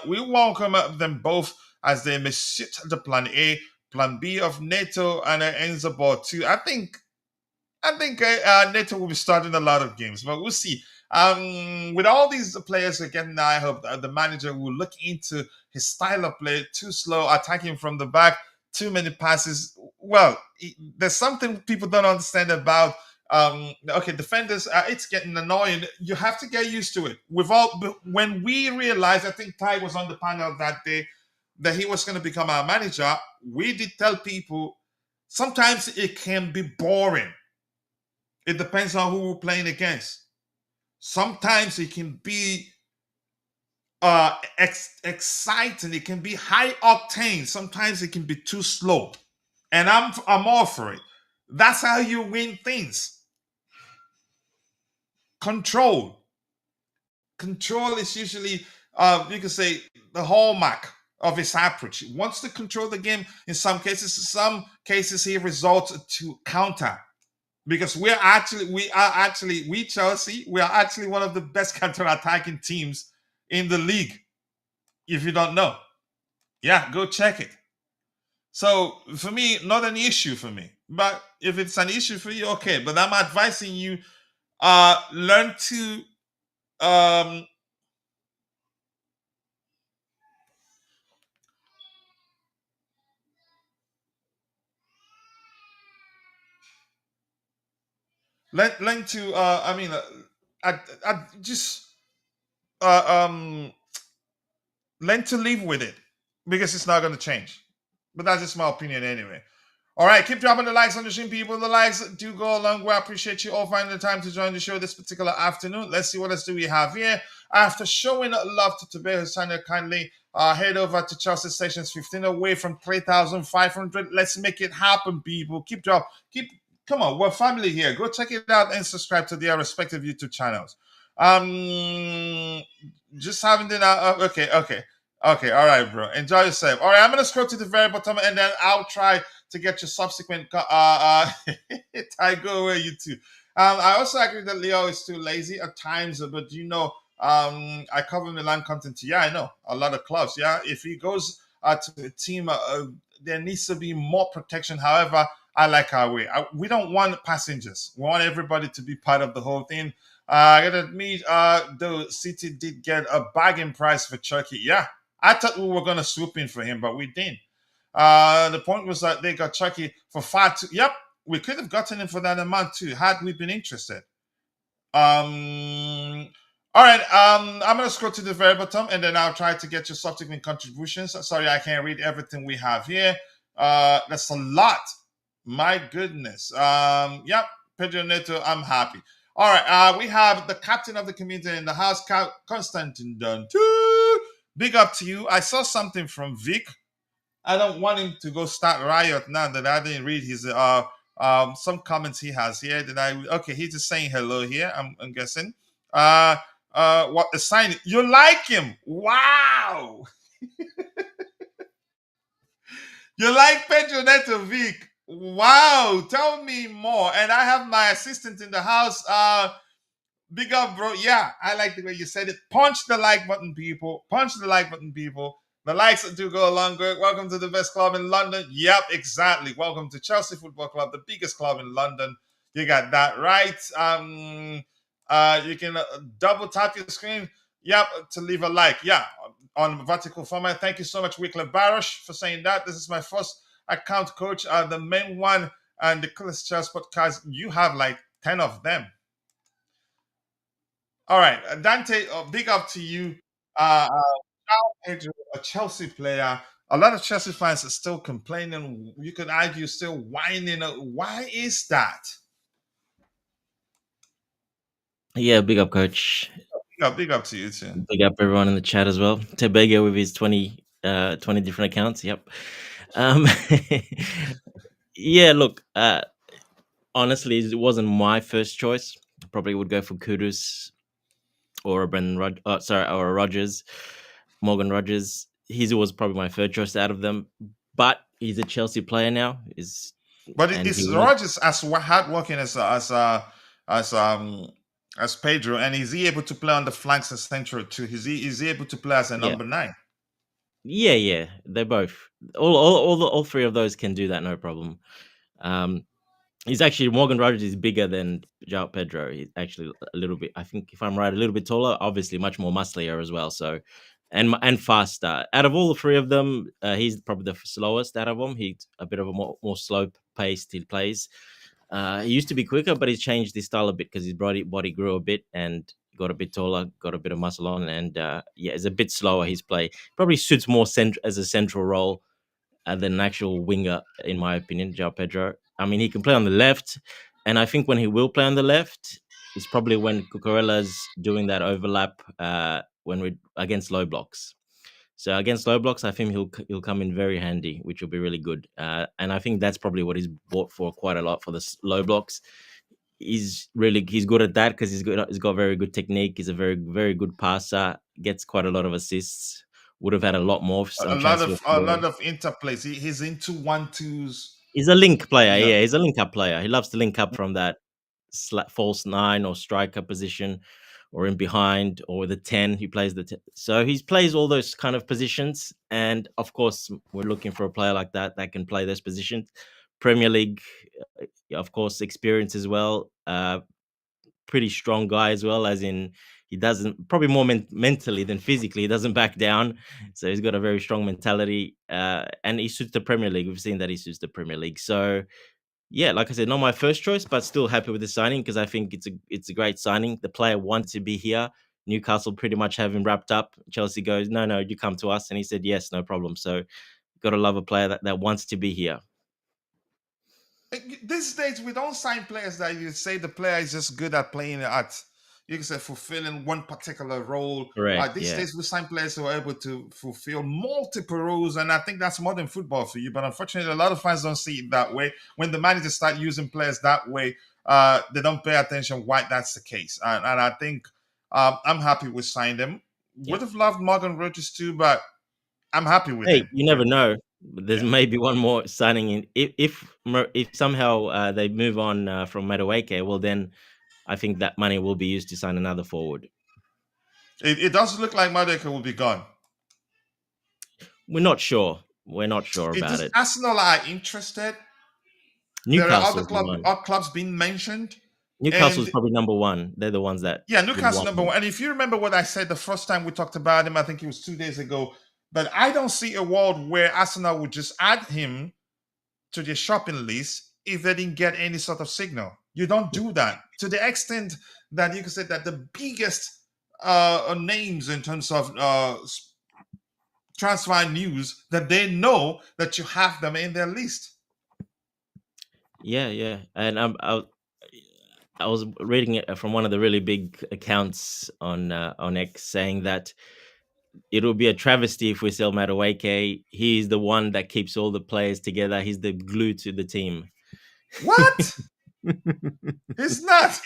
we welcome them both as they may suit the plan A, plan B of NATO and Enzo board too. I think NATO will be starting a lot of games, but we'll see. With all these players again, I hope that the manager will look into his style of play. Too slow, attacking from the back, too many passes. Well, there's something people don't understand about. Okay, defenders, it's getting annoying. You have to get used to it. When we realized, I think Ty was on the panel that day, that he was going to become our manager. We did tell people sometimes it can be boring. It depends on who we're playing against. Sometimes it can be exciting. It can be high octane. Sometimes it can be too slow, and I'm all for it. That's how you win things. Control is usually you can say the hallmark of his approach. He wants to control the game. In some cases he resorts to counter. Because we Chelsea, we are actually one of the best counter-attacking teams in the league. If you don't know, yeah, go check it. So for me, not an issue for me. But if it's an issue for you, okay. But I'm advising you, learn to learn to I just learn to live with it because it's not going to change. But that's just my opinion anyway. All right, keep dropping the likes on the stream, people. The likes do go a long way. I appreciate you all finding the time to join the show this particular afternoon. Let's see what else do we have here. After showing love to Tobeho's channel, kindly head over to Chelsea Sessions 15 away from 3,500. Let's make it happen, people. Come on, we're family here. Go check it out and subscribe to their respective YouTube channels. Just having dinner. Okay. All right, bro. Enjoy yourself. All right, I'm gonna scroll to the very bottom, and then I'll try to get your subsequent. I go away, you too. I also agree that Leo is too lazy at times, but I cover Milan content. Yeah, I know a lot of clubs. Yeah, if he goes to a team. There needs to be more protection. However, I like our way. We don't want passengers. We want everybody to be part of the whole thing. I gotta admit, though City did get a bargain price for Chucky. Yeah, I thought we were gonna swoop in for him, but we didn't. The point was that they got Chucky for far too. Yep, we could have gotten him for that amount too, had we been interested. Um, all right. I'm gonna scroll to the very bottom, and then I'll try to get your subsequent contributions. Sorry, I can't read everything we have here. That's a lot. My goodness. Yep. Pedro Neto, I'm happy. All right. We have the captain of the community in the house, Constantine Dunn. Big up to you. I saw something from Vic. I don't want him to go start riot now that I didn't read his some comments he has here. That I okay, he's just saying hello here. I'm guessing. Uh what the sign? You like him? Wow, you like Pedro Neto Vic? Wow, tell me more. And I have my assistant in the house. Big up, bro. Yeah, I like the way you said it. Punch the like button, people. Punch the like button, people. The likes do go a long way. Welcome to the best club in London. Yep, exactly. Welcome to Chelsea Football Club, the biggest club in London. You got that right. You can double tap your screen. Yep, to leave a like. Yeah, on vertical format. Thank you so much, Wycliffe Barush, for saying that. This is my first account, coach. The main one and the Nicolas Chess podcast. You have like 10 of them. All right, Dante, big up to you. Joao Pedro, a Chelsea player. A lot of Chelsea fans are still complaining. You could argue, still whining. Why is that? Yeah, big up, coach. Big up to you too. Big up everyone in the chat as well. Tebega with his 20 different accounts. Yep. Um, yeah, look, honestly, it wasn't my first choice. Probably would go for Kudus or a or a Rogers, Morgan Rogers. He was probably my third choice out of them, but he's a Chelsea player now. But And it's he wants, Rogers as hardworking as Pedro, and is he able to play on the flanks and central too? Is he able to play as a yeah, number 9? yeah. They're both all three of those can do that, no problem. He's actually Morgan Rogers is bigger than Joao Pedro. He's actually a little bit, I think, if I'm right, a little bit taller. Obviously, much more musclier as well. So, and faster. Out of all the three of them, he's probably the slowest out of them. He's a bit of a more slow paced. He plays. He used to be quicker, but he's changed his style a bit because his body grew a bit and got a bit taller, got a bit of muscle on, and yeah, it's a bit slower. His play probably suits more as a central role than an actual winger, in my opinion, Joao Pedro. I mean, he can play on the left, and I think when he will play on the left is probably when Cucurella's doing that overlap when we're against low blocks. So against low blocks, I think he'll come in very handy, which will be really good. And I think that's probably what he's bought for quite a lot for the low blocks. He's good at that because he's got very good technique. He's a very good passer. Gets quite a lot of assists. Would have had a lot more some chances of A scoring. lot of interplays. He's into 1-2s. He's a link player. Yeah. Yeah, he's a link up player. He loves to link up from that false 9 or striker position, or in behind, or the 10. He plays so he plays all those kind of positions. And of course, we're looking for a player like that can play those positions. Premier League, of course, experience as well. Pretty strong guy as well, as in he doesn't probably more mentally than physically. He doesn't back down, so he's got a very strong mentality, and he suits the Premier League. We've seen that he suits the Premier League. So yeah, like I said, not my first choice, but still happy with the signing because I think it's a great signing. The player wanted to be here. Newcastle pretty much have him wrapped up. Chelsea goes, no, you come to us, and he said yes, no problem. So got to love a player that wants to be here. These days we don't sign players that you say the player is just good at playing at, you can say, fulfilling one particular role. Correct. These Yeah. days we sign players who are able to fulfill multiple roles, and I think that's modern football for you. But unfortunately, a lot of fans don't see it that way. When the managers start using players that way, they don't pay attention why that's the case. And I think I'm happy we signed him. Yeah. Would have loved Morgan Rogers too, but I'm happy with Hey, him. you never know. There's Yeah. maybe one more signing in. If somehow they move on from Madueke, well then I think that money will be used to sign another forward. It does look like Madueke will be gone. We're not sure. We're not sure It about is it. Arsenal are interested. There are Newcastle's the one. other clubs being mentioned, Newcastle's and probably number one. They're the ones that yeah, would Newcastle want number him. one. And if you remember what I said the first time we talked about him, I think it was 2 days ago. But I don't see a world where Arsenal would just add him to their shopping list if they didn't get any sort of signal. You don't do that to the extent that you can say that the biggest names in terms of transfer news that they know that you have them in their list. Yeah, yeah. And I was reading it from one of the really big accounts on X saying that it'll be a travesty if we sell Madueke. He's the one that keeps all the players together. He's the glue to the team. What? He's not.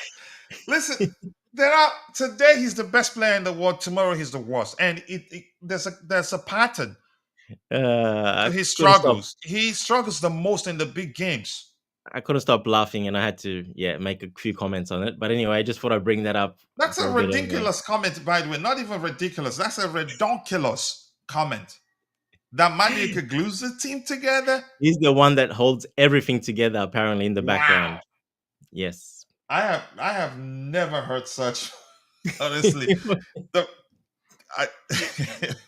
Listen, there are today he's the best player in the world. Tomorrow he's the worst, and there's a pattern to I his couldn't stop. struggles. He struggles the most in the big games. I couldn't stop laughing, and I had to, make a few comments on it. But anyway, I just thought I'd bring that up That's a for a bit of. ridiculous comment, by the way. Not even ridiculous. That's a redonkulous comment. That Madueke glues the team together. He's the one that holds everything together, apparently, in the Wow. background. Yes. I have never heard such. Honestly, the I,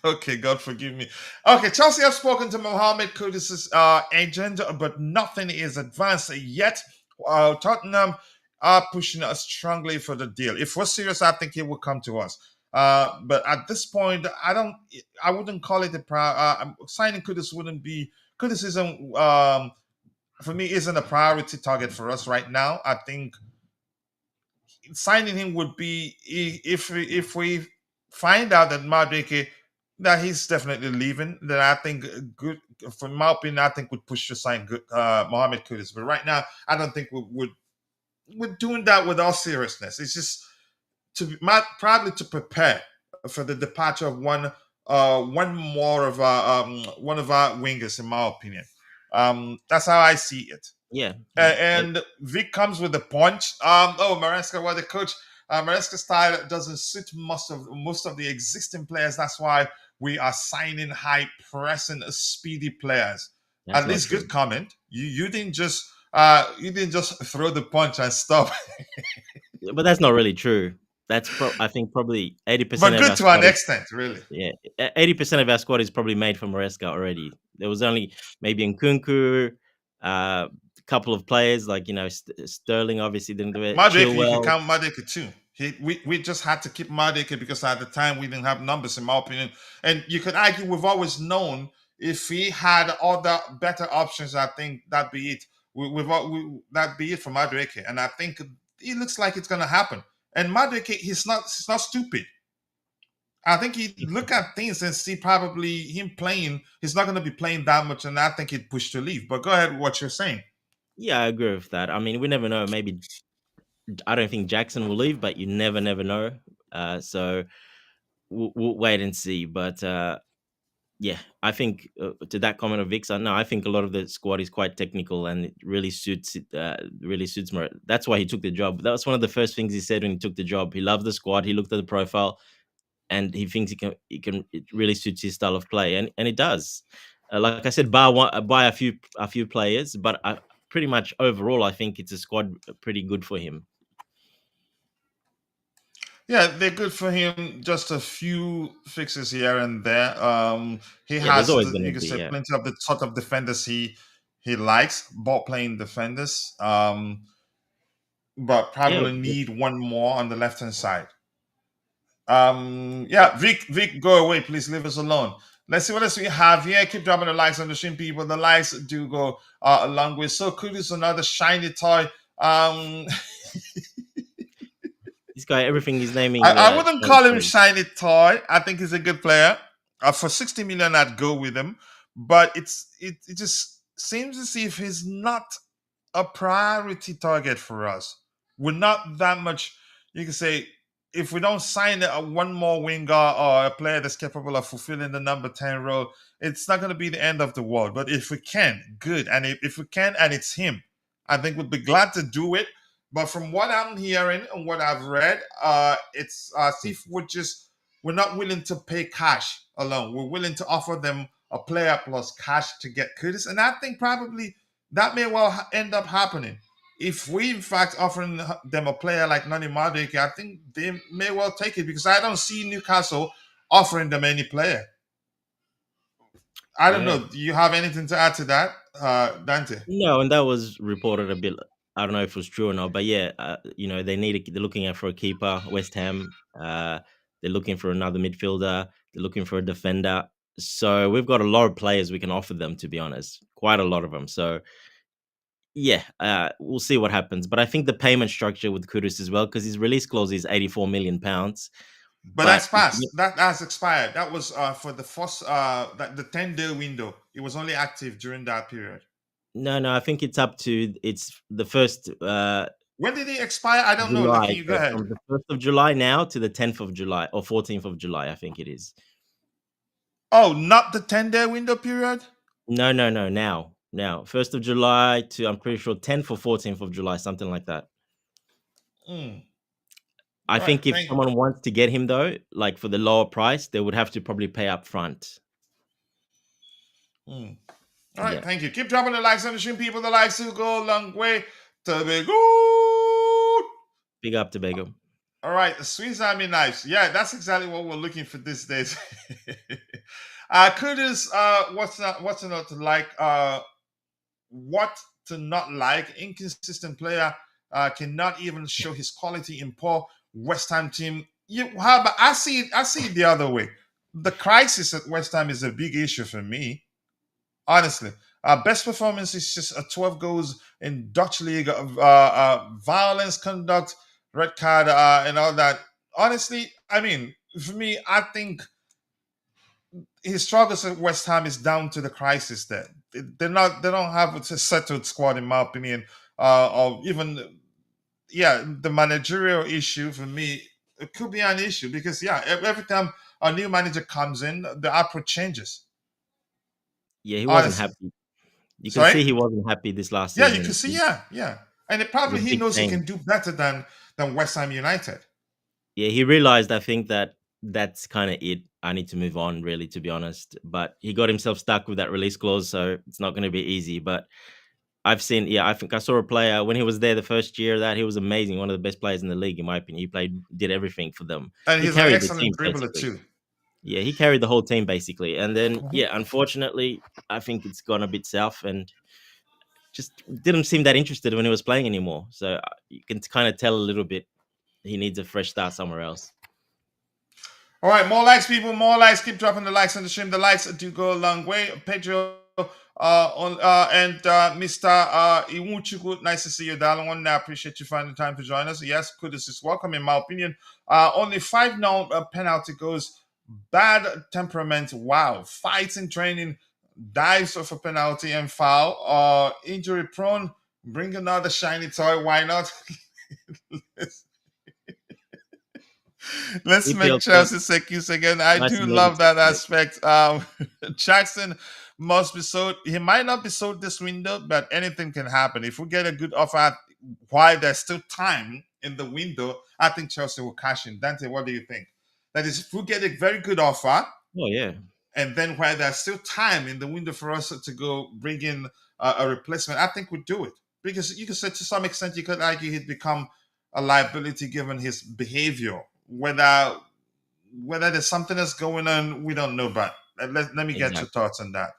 okay, God forgive me. Okay, Chelsea have spoken to Mohammed Kudus' agent, but nothing is advanced yet. Tottenham are pushing us strongly for the deal. If we're serious, I think it will come to us. But at this point, I wouldn't call it signing Kudus wouldn't be Kudus isn't for me isn't a priority target for us right now. I think signing him would be if we find out that Madueke that he's definitely leaving, then I think good from my opinion, I think would push to sign good Mohammed Kudus. But right now, I don't think we're doing that with all seriousness. It's just probably to prepare for the departure of one of our wingers, in my opinion. That's how I see it. Yeah. And Vic comes with the punch. Maresca, well, the coach, Maresca's style doesn't suit most of the existing players. That's why we are signing high pressing, speedy players. That's At not least true. good comment. You didn't just throw the punch and stop. But that's not really true. I think probably 80% But of good our to an squad is, extent, really. 80% of our squad is probably made from Maresca already. There was only maybe Nkunku, a couple of players like Sterling obviously didn't do it. Madueke, you could Chilwell. count Madueke too. We just had to keep Madueke because at the time we didn't have numbers, in my opinion. And you could argue we've always known if he had other better options, I think that'd be it. That'd be it for Madueke. And I think it looks like it's going to happen. And Madueke, he's not stupid. I think he'd look at things and see probably him playing. He's not going to be playing that much, and I think he'd push to leave. But go ahead, what you're saying. Yeah, I agree with that. I mean, we never know. Maybe I don't think Jackson will leave, but you never know. So we'll wait and see. But yeah, I think to that comment of Vix, no, I think a lot of the squad is quite technical and it really suits Murray. That's why he took the job. That was one of the first things he said when he took the job. He loved the squad. He looked at the profile, and he thinks it really suits his style of play, and it does. Like I said, buy a few players, but pretty much overall, I think it's a squad pretty good for him. Yeah, they're good for him. Just a few fixes here and there. He Yeah, there's has, always going you to can be, say, yeah. plenty of the sort of defenders he likes, ball playing defenders. But Yeah, probably need one more on the left hand side. Yeah, Vic, go away, please leave us alone. Let's see what else we have here. Keep dropping the likes on the stream, people. The likes do go a long way. So Kudus, another shiny toy. this guy, everything he's naming. I wouldn't call him transfers. shiny toy. I think he's a good player. For 60 million, I'd go with him. But it just seems as if he's not a priority target for us. We're not that much. You can say if we don't sign one more winger or a player that's capable of fulfilling the number 10 role, it's not going to be the end of the world. But if we can, good. And if we can, and it's him, I think we'd be glad to do it. But from what I'm hearing and what I've read, it's if we're not willing to pay cash alone. We're willing to offer them a player plus cash to get Kudus, and I think probably that may well end up happening. If we in fact offering them a player like Noni Madueke, I think they may well take it because I don't see Newcastle offering them any player. I don't Yeah. know. Do you have anything to add to that, Dante? No, and that was reported a bit. I don't know if it was true or not, but yeah, they're looking out for a keeper. West Ham, they're looking for another midfielder. They're looking for a defender. So we've got a lot of players we can offer them. To be honest, quite a lot of them. So yeah, we'll see what happens. But I think the payment structure with Kudus as well, because his release clause is £84 million. But that's But passed. That has expired. That was for the first the 10-day window. It was only active during that period. no, I think it's up to it's the first When did it expire? I don't know. Like, July. can you go So ahead? from the 1st of July now to the 10th of July or 14th of July, I think it is. Oh, not the 10-day window period? No, now 1st of July to I'm pretty sure 10th or 14th of July, something like that. Mm. I All right. think if Thank you. someone wants to get him though, like for the lower price, they would have to probably pay up front. Mm. All right. Yeah, Thank you. Keep dropping the likes on the stream, people. The likes will go a long way to be good. big up to Bego. All right. The Swiss Army knives. Yeah, that's exactly what we're looking for these days. Kudus, what's not to like? What to not like? Inconsistent player, cannot even show his quality in poor West Ham team. How about I see it? I see it the other way. The crisis at West Ham is a big issue for me, honestly. Best performance is just 12 goals in Dutch league of violence, conduct, red card, and all that. Honestly, I mean, for me, I think his struggles at West Ham is down to the crisis there. They're not. They don't have a settled squad, in my opinion. Or even, yeah, the managerial issue for me, it could be an issue because yeah, every time a new manager comes in, the approach changes. Yeah, he wasn't Honestly, happy. You can sorry. see he wasn't happy this last Yeah, you season. can see. Yeah, yeah, and It's a probably he big knows he change. can do better than West Ham United. Yeah, he realized, I think, that that's kind of it. I need to move on, really, to be honest. But he got himself stuck with that release clause, so it's not going to be easy. But I've seen, yeah, I think I saw a player when he was there the first year that he was amazing, one of the best players in the league, in my opinion. He did everything for them. And He he's an carried the excellent team dribbler basically. too. Yeah, he carried the whole team basically. And then, Mhm. yeah, unfortunately, I think it's gone a bit south and just didn't seem that interested when he was playing anymore. So you can kind of tell a little bit he needs a fresh start somewhere else. All right, more likes, people. More likes. Keep dropping the likes on the stream. The likes do go a long way. Pedro and Mr. Iwuchukwu, nice to see you, darling one. I appreciate you finding time to join us. Yes, Kudus is welcome, in my opinion. Only 5 now penalty goes. Bad temperament. Wow. Fighting training. Dives for penalty and foul. Injury prone. Bring another shiny toy. Why not? Let's make EPL team, Chelsea secure again. I nice do to meet you love that too. aspect. Jackson must be sold. He might not be sold this window, but anything can happen. If we get a good offer while there's still time in the window, I think Chelsea will cash in. Dante, what do you think? That is, if we get a very good offer, Oh yeah, and then while there's still time in the window for us to go bring in a replacement, I think we'd do it. Because you could say to some extent, you could argue he'd become a liability given his behavior. Whether there's something that's going on, we don't know. But let me get your exactly. thoughts on that.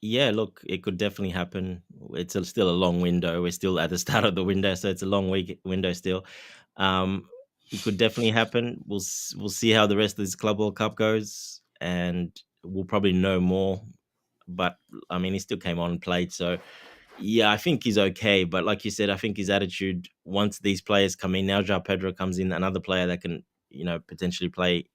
Yeah, look, it could definitely happen. It's still a long window. We're still at the start of the window, so it's a long week window still. Um, it could definitely happen. We'll see how the rest of this Club World Cup goes, and we'll probably know more. But I mean, he still came on and played, so yeah, I think he's okay. But like you said, I think his attitude once these players come in, now Joao Pedro comes in, another player that can potentially play.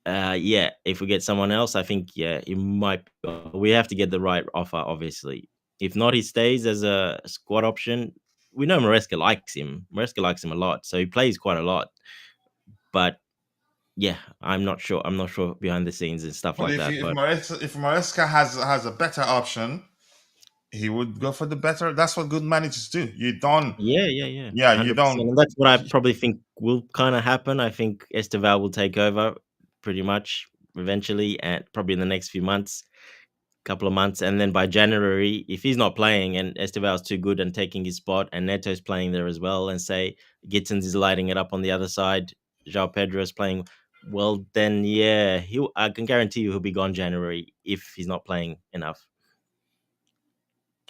Yeah, if we get someone else, I think yeah, it might. We have to get the right offer, obviously. If not, he stays as a squad option. We know Maresca likes him. Maresca likes him a lot, so he plays quite a lot. But yeah, I'm not sure. I'm not sure behind the scenes and stuff Well, like if that. if But Maresca has a better option, he would go for the better. That's what good managers do. You don't. yeah, Yeah, you 100%. don't. And that's what I probably think will kind of happen. I think Esteval will take over pretty much. eventually, and probably in the next few months, couple of months, and then by January, if he's not playing and Esteval's too good and taking his spot, and Neto's playing there as well, and say Gittens is lighting it up on the other side, Joao Pedro is playing well, then yeah, I can guarantee you he'll be gone January if he's not playing enough.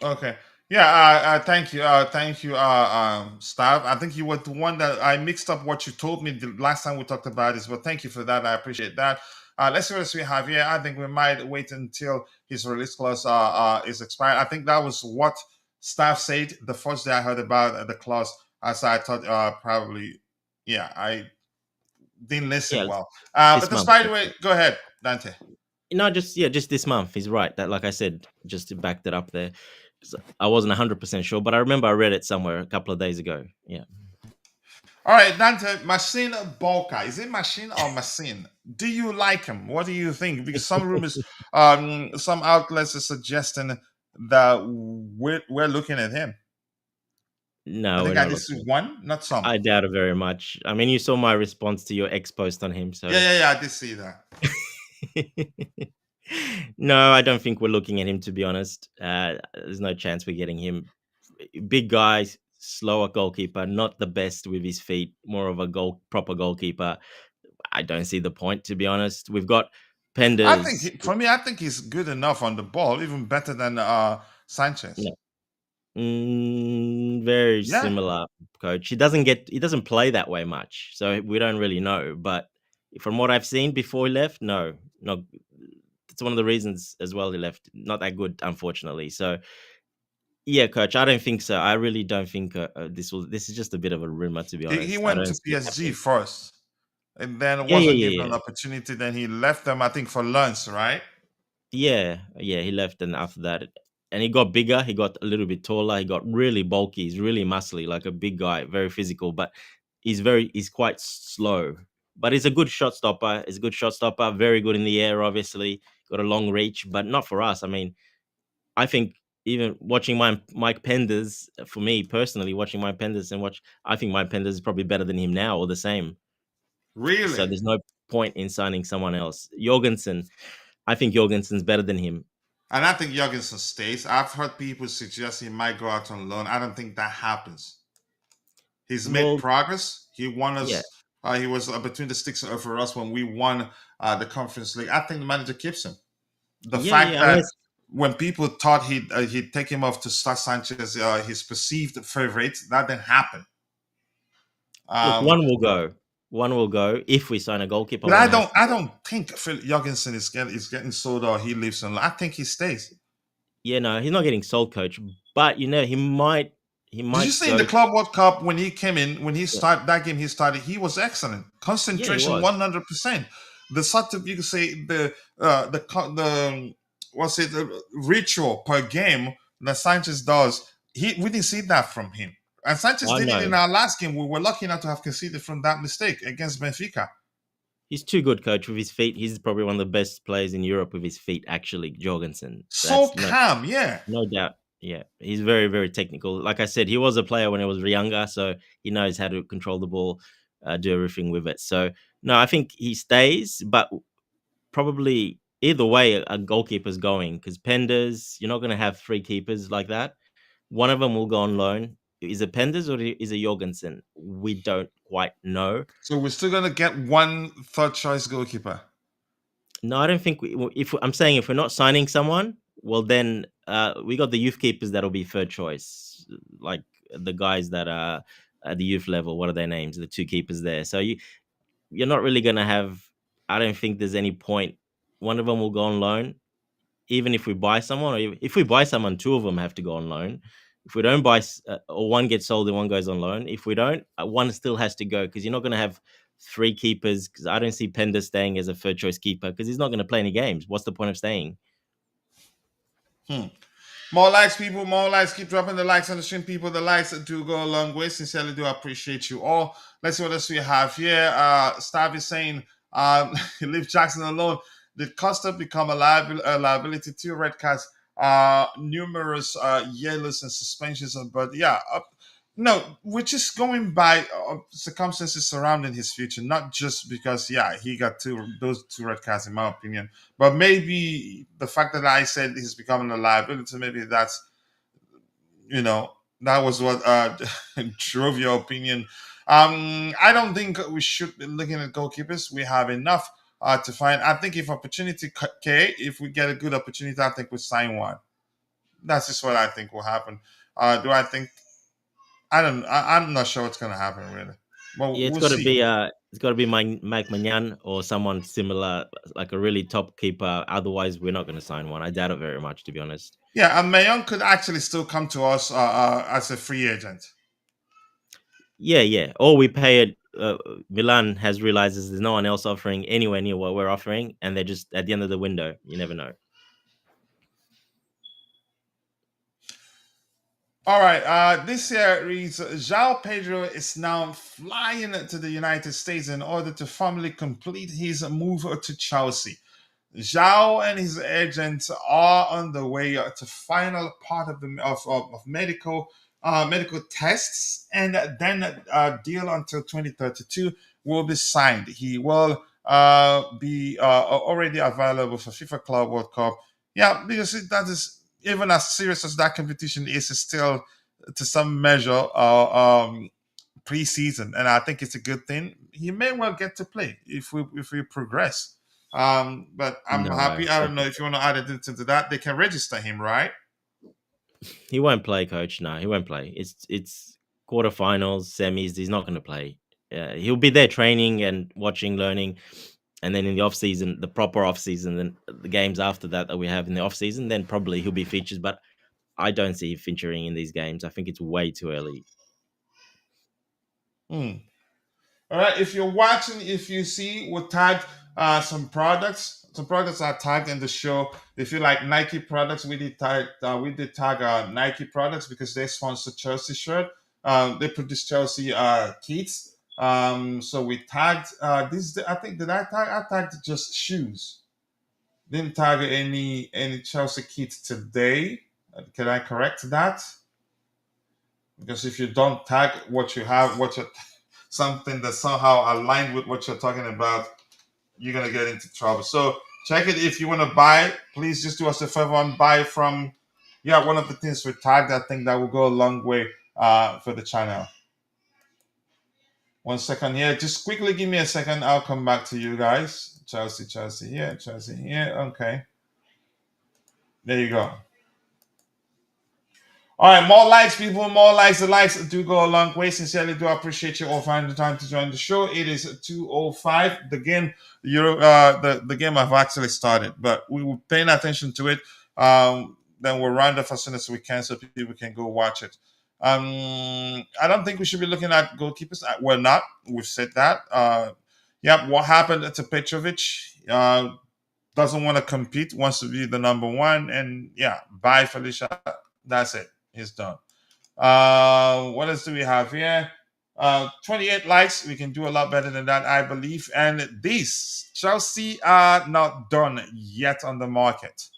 Okay. Yeah, thank you, Stav. I think you were the one that I mixed up what you told me the last time we talked about this, but thank you for that. I appreciate that. Let's see what else we have here. I think we might wait until his release clause is expired. I think that was what Stav said the first day I heard about the clause. As I thought, probably, yeah, I didn't listen Yeah, well. this But month. despite the way, go ahead, Dante. No, just this month. He's right. That, like I said, just to back that up there, 'cause I wasn't 100% sure, but I remember I read it somewhere a couple of days ago. Yeah. All right, Dante, Marcin Bulka. Is it Machine or Marcin? Do you like him? What do you think? Because some rumors, some outlets are suggesting that we're looking at him. I No, we're think I not just see looking. one, not some. I doubt it very much. I mean, you saw my response to your ex post on him, so Yeah, I did see that. no, I don't think we're looking at him. To be honest, there's no chance we're getting him. Big guy, slower goalkeeper, not the best with his feet. More of a proper goalkeeper. I don't see the point, to be honest. We've got I think Penders. for me, I think he's good enough on the ball, even better than Sanchez. No, very Yeah, similar, coach. He doesn't play that way much, so we don't really know. But from what I've seen before he left, no, it's one of the reasons as well he left. Not that good, unfortunately. So yeah, coach, I don't think so. I really don't think this is just a bit of a rumor, to be he honest. I went don't to see it PSG happening. first, and then Yeah, yeah, wasn't yeah, given yeah. an opportunity. Then he left them, I think, for Lens, right? Yeah, he left, and after that, and he got bigger. He got a little bit taller. He got really bulky. He's really muscly, like a big guy, very physical. But he's quite slow. But he's a good shot stopper. He's a good shot stopper. Very good in the air. Obviously, got a long reach, but not for us. I mean, I think even watching Mike Penders, for me personally, watching Mike Penders I think Mike Penders is probably better than him now, or the same. So Really? there's no point in signing someone else. Jorgensen, I think Jorgensen's better than him. And I think Jorgensen stays. I've heard people suggest he might go out on loan. I don't think that happens. He's made Well, progress. He won yeah, us. He was between the sticks for us when we won the Conference League. I think the manager keeps him. The fact yeah. that Unless when people thought he'd take him off to start Sanchez, his perceived favorite, that didn't happen. look, Um, one will go if we sign a goalkeeper. but One has to I go. don't think Phil Jorgensen is getting sold or he leaves on loan. I think he stays. Yeah, no, he's not getting sold, coach. But he Did you might see in go. the Club World Cup when he came in, when he Yeah, started that game, he started, he was excellent. yeah, he Concentration, was. 100%. The sort of, you could say the what's it, the ritual per game that Sanchez does. We didn't see that from him, and Sanchez I did it in know. our last game. We were lucky not to have conceded from that mistake against Benfica. He's too good, coach, with his feet. He's probably one of the best players in Europe with his feet, actually, Jorgensen. So That's calm, yeah. no doubt. Yeah, he's very, very technical. Like I said, he was a player when he was younger, so he knows how to control the ball, do everything with it. So no, I think he stays, but probably either way, a goalkeeper's going because Penders, you're not going to have three keepers like that. One of them will go on loan. Is it Penders or is it Jorgensen? We don't quite know. So we're still gonna get one third choice goalkeeper. No, I don't think if I'm saying if we're not signing someone, well then we got the youth keepers that'll be third choice, like the guys that are at the youth level. What are their names? The two keepers there. So you're not really gonna have. I don't think there's any point. One of them will go on loan, even if we buy someone, or if we buy someone, two of them have to go on loan. If we don't or one gets sold and one goes on loan. If we don't, one still has to go because you're not going to have three keepers. Because I don't see Pender staying as a third choice keeper because he's not going to play any games. What's the point of staying? Hmm. More likes, people. More likes. Keep dropping the likes on the stream, people. The likes do go a long way. Sincerely, do appreciate you all. Let's see what else we have here. Stav is saying, leave Jackson alone. Did Costa become a liability? Two red cards, numerous yellows and suspensions. But yeah, No, we're just going by circumstances surrounding his future, not just because, yeah, he got those two red cards, in my opinion. But maybe the fact that I said he's becoming a liability, maybe you know, that was what drove your opinion. I don't think we should be looking at goalkeepers. We have enough to find. I think if opportunity, if we get a good opportunity, I think we sign one. That's just what I think will happen. Do I think I'm not sure what's going to happen really. Well, Yeah, we'll see. it's got to be Mike Manyan or someone similar, like a really top keeper. Otherwise, we're not going to sign one. I doubt it very much, to be honest. Yeah, and Mayon could actually still come to us as a free agent. Yeah, yeah. Or we pay it. Milan has realized there's no one else offering anywhere near what we're offering, and they're just at the end of the window. You never know. All right. This here reads Joao Pedro is now flying to the United States in order to formally complete his move to Chelsea. Zhao and his agents are on the way to final part of the of medical tests, and then a deal until 2032 will be signed. He will be already available for FIFA Club World Cup. Yeah, because that is even as serious as that competition is, it's still to some measure preseason, and I think it's a good thing. He may well get to play if we progress. But I'm No, happy. I I don't know think if you want to add it into that. They can register him, right? he won't play, coach. No, he won't play. It's quarterfinals, semis. He's not going to play. He'll be there training and watching, learning, and then in the off season, the proper off season, then the games after that we have in the off season, then probably he'll be featured. But I don't see him featuring in these games. I think it's way too early. Hmm. All right. If you're watching, if you see, we'll tag some products. Some products are tagged in the show. If you like Nike products, we did tag Nike products because they sponsor Chelsea shirt. They produce Chelsea kits. So we tagged this. I think did I tag? I tagged just shoes. Didn't tag any Chelsea kits today. Can I correct that? Because if you don't tag what you have, what you something that's somehow aligned with what you're talking about, you're gonna get into trouble. So check it if you want to buy. Please just do us a favor and buy from one of the things we tagged. I think that will go a long way for the channel. 1 second here. Just quickly give me a second. I'll come back to you guys. Chelsea here, Chelsea here. Okay, there you go. All right, more likes, people, more likes. The likes do go a long way. Sincerely, do appreciate you all finding the time to join the show. It is 2:05. The game, the game have actually started, but we were paying attention to it. Then we'll round up as soon as we can, so people can go watch it. I don't think we should be looking at goalkeepers. We're not. We've said that. Yeah, what happened to Petrovic? Doesn't want to compete. Wants to be the number one, and yeah, bye, Felicia. That's it. It's done. What else do we have here? 28 likes. We can do a lot better than that, I believe. And these Chelsea are not done yet on the market.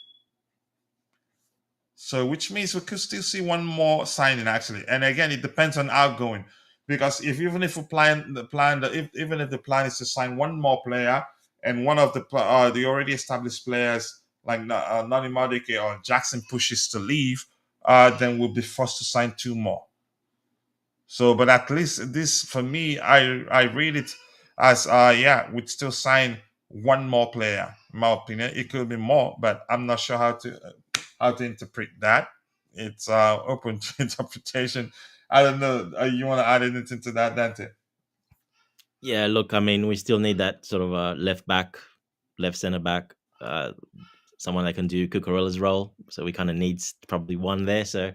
So, which means we could still see one more signing actually. And again, it depends on outgoing, because even if we plan the plan, even if the plan is to sign one more player and one of the already established players like Noni Madueke or Jackson pushes to leave, then we'll be forced to sign two more. So, but at least this for me, I read it as we'd still sign one more player. In my opinion, it could be more, but I'm not sure how to interpret that. It's open to interpretation. I don't know. You want to add anything to that, Dante? Yeah, look, I mean, we still need that sort of left back, left center back, someone that can do Cucurella's role. So we kind of needs probably one there. So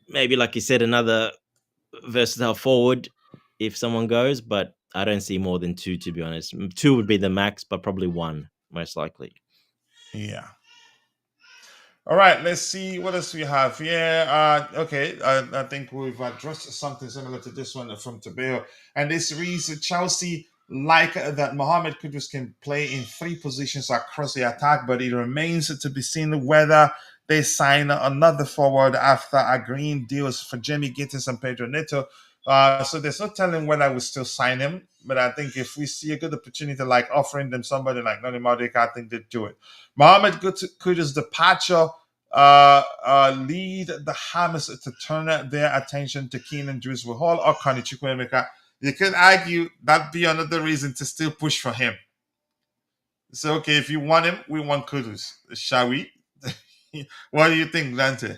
maybe, like you said, another versatile forward if someone goes, but I don't see more than two, to be honest. Two would be the max, but probably one most likely. Yeah. All right, let's see what else we have here. Okay, I think we've addressed something similar to this one from Tabeo. And this reads Chelsea like that Mohammed Kudus can play in three positions across the attack, but it remains to be seen whether they sign another forward after agreeing deals for Jamie Gittens and Pedro Neto. So there's no telling whether we still sign him. But I think if we see a good opportunity, like offering them somebody like Noni Madueke, I think they'd do it. Mohammed Kudus' departure lead the Hammers to turn their attention to Keenan Driscoll Hall or Connie Chukwuemeka. You could argue that'd be another reason to still push for him. So, okay, if you want him, we want Kudus. Shall we? What do you think, Dante?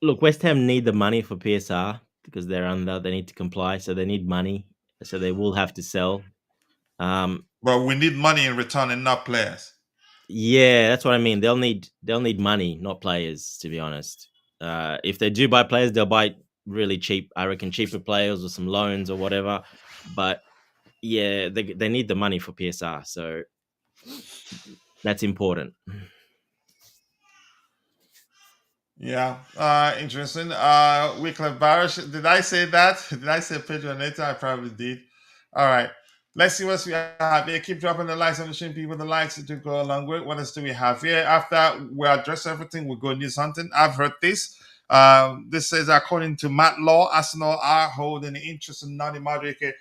Look, West Ham need the money for PSR because they're under. They need to comply, so they need money. So they will have to sell. But we need money in return and not players. Yeah, that's what I mean. They'll need money, not players. To be honest, if they do buy players, they'll buy really cheap. I reckon cheaper players or some loans or whatever. But yeah, they need the money for PSR, so that's important. Yeah, interesting. Wycliffe Barish, did I say that? Did I say Pedro Neto? I probably did. All right, let's see what we have here. Keep dropping the likes. I'm showing people the likes to go along with. What else do we have here? After we address everything, we'll go news hunting. I've heard this. This says, according to Matt Law, Arsenal are holding interest in Noni Madueke,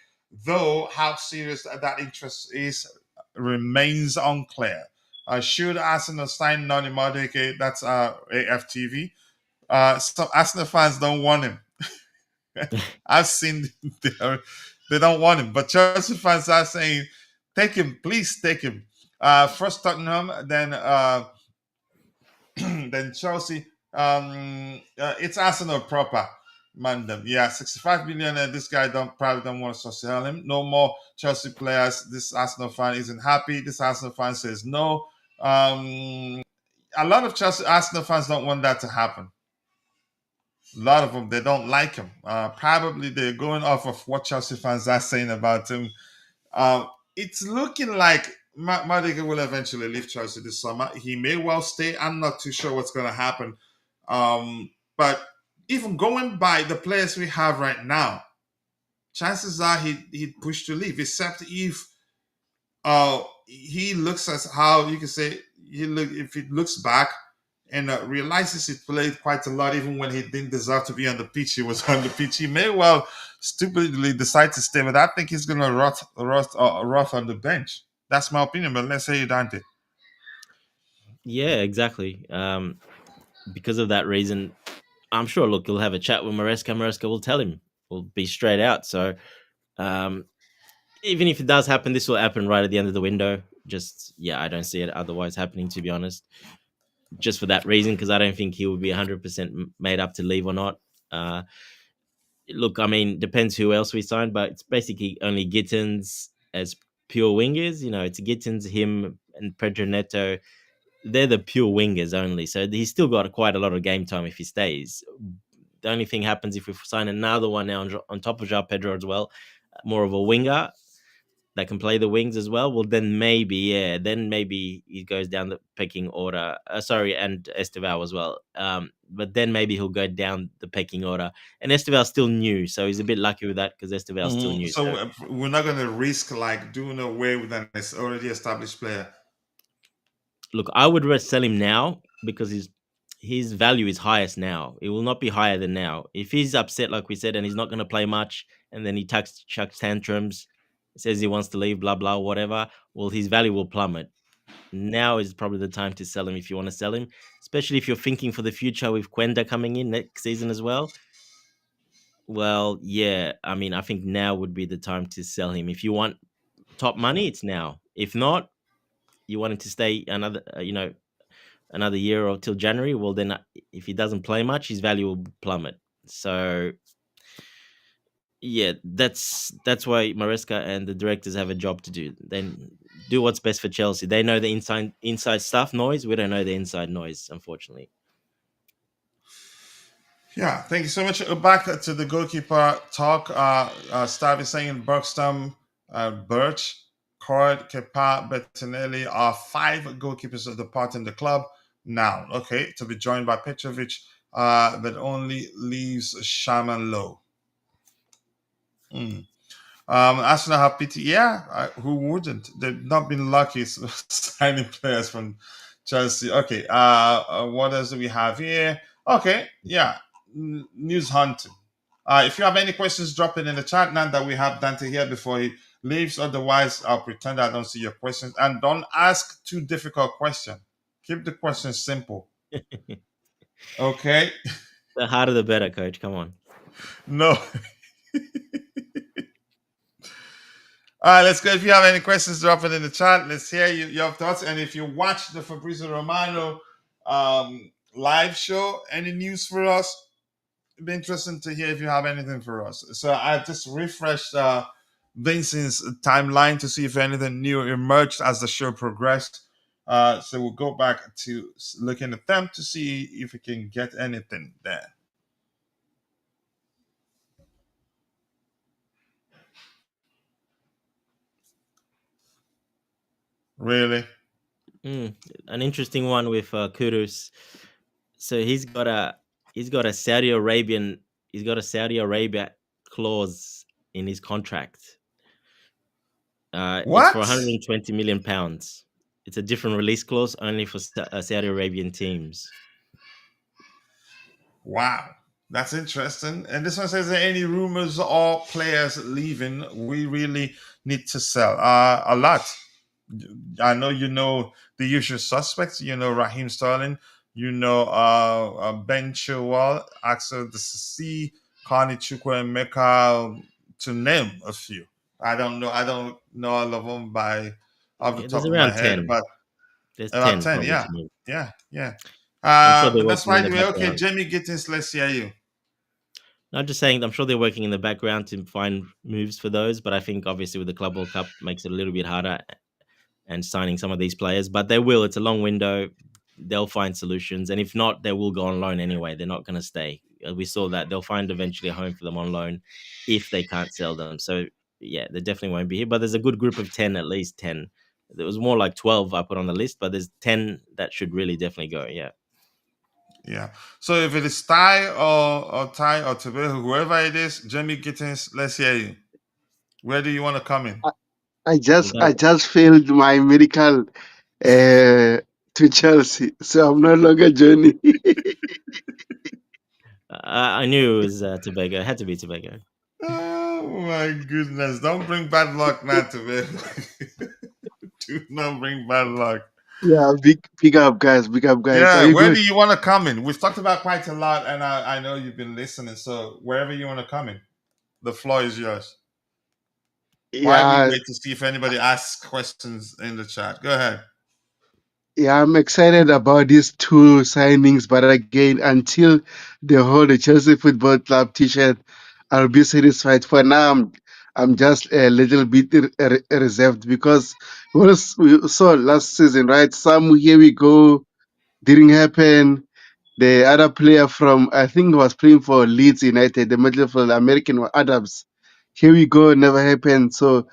though how serious that interest is remains unclear. Should Arsenal sign Noni Madueke? That's AFTV. Some Arsenal fans don't want him. I've seen they don't want him, but Chelsea fans are saying, "Take him, please take him." First Tottenham, then then Chelsea. It's Arsenal proper. Man, them. Yeah, 65 million. This guy probably don't want to sell him. No more Chelsea players. This Arsenal fan isn't happy. This Arsenal fan says no. A lot of Chelsea Arsenal fans don't want that to happen. A lot of them, they don't like him. Probably they're going off of what Chelsea fans are saying about him. It's looking like Madueke will eventually leave Chelsea this summer. He may well stay. I'm not too sure what's going to happen. But even going by the players we have right now, chances are he'd push to leave, except if he looks as how you can say if he looks back and realizes he played quite a lot, even when he didn't deserve to be on the pitch. He was on the pitch. He may well stupidly decide to stay, but I think he's going to rot on the bench. That's my opinion. But let's say Dante. Yeah, exactly. Because of that reason, I'm sure. Look, he'll have a chat with Maresca. Maresca will tell him. Will be straight out. So, even if it does happen, this will happen right at the end of the window. Just I don't see it otherwise happening. To be honest, just for that reason, because I don't think he would be 100% made up to leave or not. Look, I mean, depends who else we sign, but it's basically only Gittens as pure wingers. It's Gittens, him, and Pedro Neto. They're the pure wingers only. So he's still got quite a lot of game time if he stays. The only thing happens if we sign another one now on top of Joao Pedro as well, more of a winger that can play the wings as well. Well, then maybe he goes down the pecking order. And Esteval as well. But then maybe he'll go down the pecking order. And Esteval's still new, so he's a bit lucky with that because Esteval's still new. So we're not going to risk like doing away with an already established player. Look, I would sell him now because his value is highest now. It will not be higher than now. If he's upset, like we said, and he's not going to play much, and then he chucks tantrums, says he wants to leave, blah, blah, whatever, well, his value will plummet. Now is probably the time to sell him if you want to sell him, especially if you're thinking for the future with Quenda coming in next season as well. Well, yeah, I mean, I think now would be the time to sell him. If you want top money, it's now. If not, you want him to stay another year or till January, well, then if he doesn't play much, his value will plummet. So, yeah, that's why Maresca and the directors have a job to do. Then do what's best for Chelsea. They know the inside stuff noise. We don't know the inside noise, unfortunately. Yeah, thank you so much. Back to the goalkeeper talk. Stav is saying Bergstrom, Birch, Cord, Kepa, Bettinelli are 5 goalkeepers of the part in the club now. Okay, to be joined by Petrovic, that only leaves Shaman Low. Arsenal have pity. Yeah, who wouldn't? They've not been lucky signing players from Chelsea. Okay. What else do we have here? Okay. Yeah. News hunting. If you have any questions, drop it in the chat now that we have Dante here before he leaves. Otherwise, I'll pretend I don't see your questions. And don't ask too difficult questions. Keep the questions simple. Okay. The harder the better, coach. Come on. No. All right, let's go. If you have any questions, drop it in the chat. Let's hear your thoughts. And if you watch the Fabrizio Romano live show, any news for us? It'd be interesting to hear if you have anything for us. So I just refreshed Vincent's timeline to see if anything new emerged as the show progressed. So we'll go back to looking at them to see if we can get anything there. Really? An interesting one with Kudus. So he's got a Saudi Arabia clause in his contract. It's for What? 120 million pounds. It's a different release clause only for Saudi Arabian teams. Wow. That's interesting. And this one says, there any rumors or players leaving? We really need to sell a lot. I know you know the usual suspects. You know Raheem Sterling. You know Ben Chilwell, Axel Disasi, Carney Chukwuemeka, to name a few. I don't know all of them by off the Yeah, top there's of my around head, 10. but There's about 10 10. probably Yeah, to me. yeah. I'm sure they're That's working in right. the Okay, background. Gittens, let's hear you. I'm just saying, I'm sure they're working in the background to find moves for those, but I think obviously with the Club World Cup makes it a little bit harder and signing some of these players, but they will. It's a long window. They'll find solutions, and if not, they will go on loan anyway. They're not going to stay. We saw that they'll find eventually a home for them on loan if they can't sell them. So yeah, they definitely won't be here. But there's a good group of 10, at least 10. There was more like 12 I put on the list, but there's 10 that should really definitely go. Yeah. Yeah. So if it is Thai or Thai or Tobago, whoever it is, Gittens, let's hear you. Where do you want to come in? Without, I just failed my medical to Chelsea, so I'm no longer joining. I knew it was Tobago. It had to be Tobago. Oh my goodness! Don't bring bad luck, now, Tobago. Do not bring bad luck. Yeah, big up, guys. Big up, guys. Are Yeah. you Where good? do you want to come in? We've talked about quite a lot, and I know you've been listening. So wherever you want to come in, the floor is yours. Why we Yeah, wait to see if anybody asks questions in the chat? Go ahead. yeah. I'm excited about these two signings, but again, until they hold the Chelsea Football Club T-shirt, I'll be satisfied. For now, I'm just a little bit reserved because we saw last season, right? Some here we go didn't happen. The other player from, I think, was playing for Leeds United, the midfielder, American Adams. Here we go, never happened. So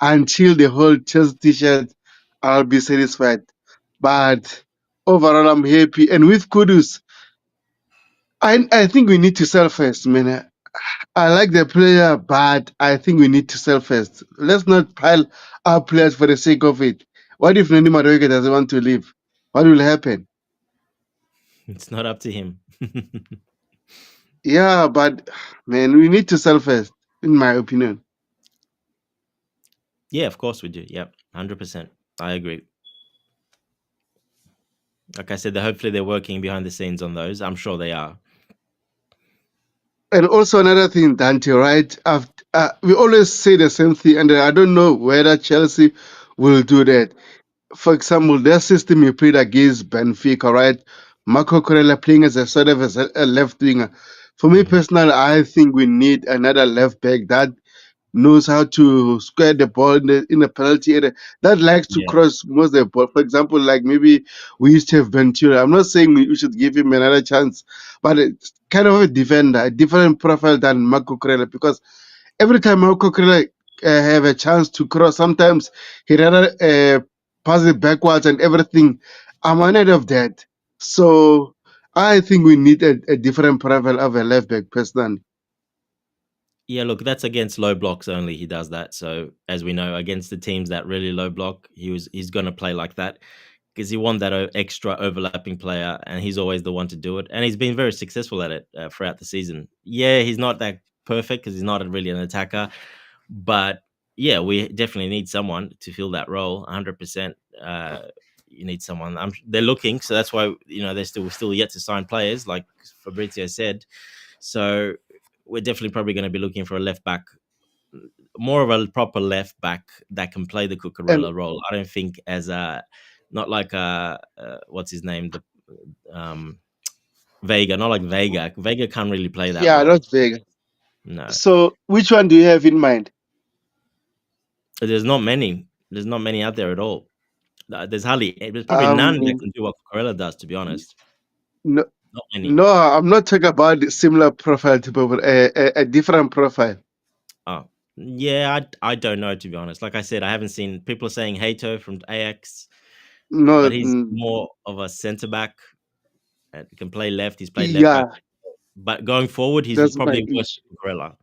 until the whole Chelsea t-shirt, I'll be satisfied. But overall, I'm happy. And with Kudus, I think we need to sell first, man. I like the player, but I think we need to sell first. Let's not pile our players for the sake of it. What if Noni Madueke doesn't want to leave? What will happen? It's not up to him. Yeah, but man, we need to sell first, in my opinion. Yeah, of course we do. Yep, 100%. I agree. Like I said, hopefully they're working behind the scenes on those. I'm sure they are. And also another thing, Dante, right? We always say the same thing, and I don't know whether Chelsea will do that. For example, their system you played against Benfica, right? Marco Corella playing as a sort of as a left winger. For me Mhm. personally, I think we need another left back that knows how to square the ball in the penalty area, that likes to Yeah. cross most of the ball. For example, like maybe we used to have Ventura. I'm not saying we should give him another chance, but it's kind of a defender, a different profile than Marco Corella, because every time Marco Corella have a chance to cross, sometimes he rather pass it backwards and everything. I'm annoyed of that. So I think we need a different profile of a left back personally. Yeah, look, that's against low blocks only. He does that. So as we know, against the teams that really low block, he's going to play like that. because he want that extra overlapping player, and he's always the one to do it, and he's been very successful at it throughout the season. Yeah, he's not that perfect because he's not really an attacker, but yeah, we definitely need someone to fill that role. 100%. You need someone. They're looking, so that's why they're still yet to sign players, like Fabrizio said. So we're definitely probably going to be looking for a left back, more of a proper left back that can play the And Cucurella role. I don't think as a not like what's his name, the um Vega, not like Vega. Vega can't really play that yeah, role. not Vega. No, So which one do you have in mind? there's not many. There's not many out there at all. There's probably none that Um, can do what Cucurella does. To be honest, no, not many. no, I'm not talking about the similar profile to people, a different profile. Oh, yeah, I don't know, to be honest. Like I said, I haven't seen people are saying Hato from Ajax, No, but he's more of a centre back and can play left. He's played left back, yeah, but going forward, he's that's my probably worse issue. than Cucurella.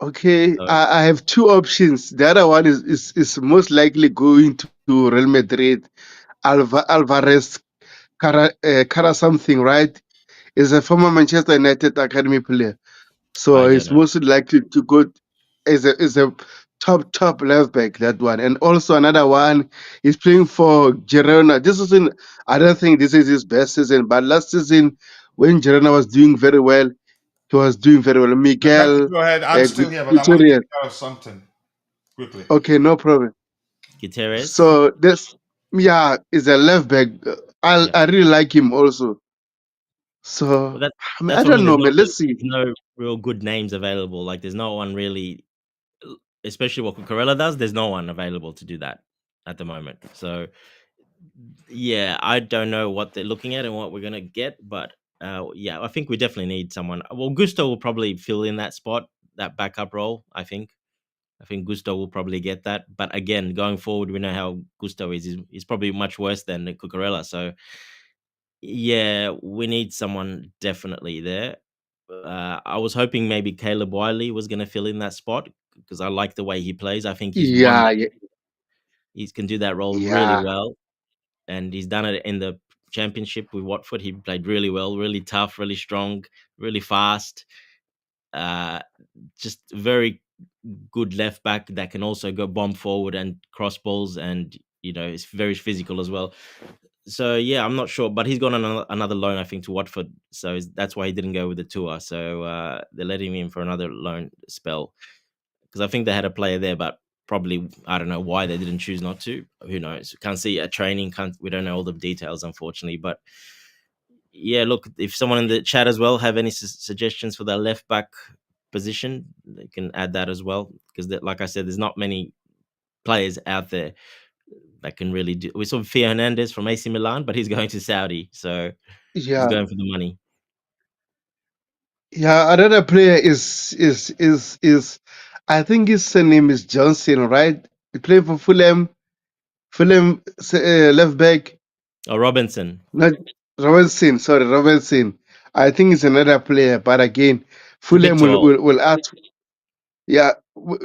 Okay, So I have two options. The other one is most likely going to Real Madrid. Alvarez Cara something, right? Is a former Manchester United academy player. So I don't it's know. most likely to go as a top left back, that one. And also another one is playing for Girona. This season, I don't think this is his best season, but last season when Girona was doing very well, he was doing very well. Now, can Miguel you go ahead? I'm still here, but I want to Gutierrez. get out of something quickly. Okay, no problem. Gutierrez, So this, yeah, is a left back. yeah. I really like him also. Well, So I mean, that's I what I mean. don't know, man. Let's see. There's no real good names available. Like there's no one really, especially what Cucurella does. There's no one available to do that at the moment. So yeah, I don't know what they're looking at and what we're gonna get, but yeah, I think we definitely need someone. Well, Gusto will probably fill in that spot, that backup role. I think Gusto will probably get that. But again, going forward, we know how Gusto is. He's probably much worse than Cucurella. So yeah, we need someone definitely there. I was hoping maybe Caleb Wiley was going to fill in that spot because I like the way he plays. I think he's one Yeah, that yeah, he can do that role really yeah. well, and he's done it in the championship with Watford. He played really well, really tough, really strong, really fast. Uh, just very good left back that can also go bomb forward and cross balls, and it's very physical as well. So yeah, I'm not sure, but he's gone on another loan, I think, to Watford. So that's why he didn't go with the tour. So they're letting him in for another loan spell because I think they had a player there, but probably I don't know why they didn't choose not to. Who knows? Can't see a training. Can't we don't know all the details, unfortunately. But yeah, look, if someone in the chat as well have any suggestions for the left back position, they can add that as well because, like I said, there's not many players out there that can really do. We saw Fia Hernandez from AC Milan, but he's going to Saudi, so he's Yeah, going for the money. yeah. Another player is I think his surname is Johnson, right? He played for Fulham. Fulham left back, Oh, Robinson, not Robinson. Sorry, Robinson. I think it's another player, but again, he's a bit Fulham too old. will ask. Yeah,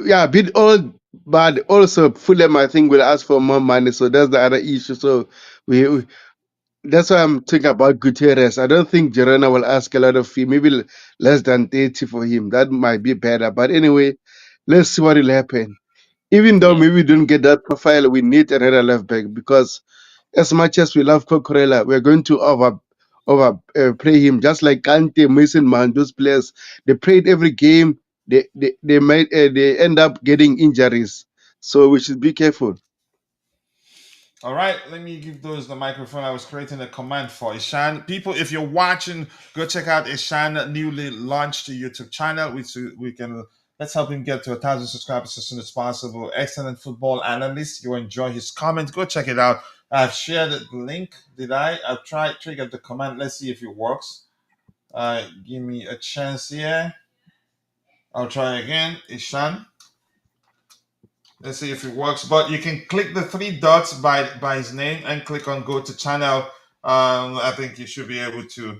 yeah, a bit old, but also Fulham I think will ask for more money. So that's the other issue. So we that's why I'm thinking about Gutierrez. I don't think Girona will ask a lot of fee, maybe less than 30 for him. That might be better. But anyway, let's see what will happen. Even though Yeah, maybe we don't get that profile, we need another left back because as much as we love Cocorella, we're going to play him just like Kante, Mason Mount, those players. They played every game. They end up getting injuries. So we should be careful. All right, let me give those the microphone. I was creating a command for Ishan. People, if you're watching, go check out Ishan newly launched YouTube channel. We can let's help him get to 1,000 subscribers as soon as possible. Excellent football analyst. You enjoy his comments. Go check it out. I've shared the link. Did I? I've tried trigger the command. Let's see if it works. Give me a chance here. I'll try again. Ishan. Let's see if it works. But you can click the three dots by his name and click on go to channel. I think you should be able to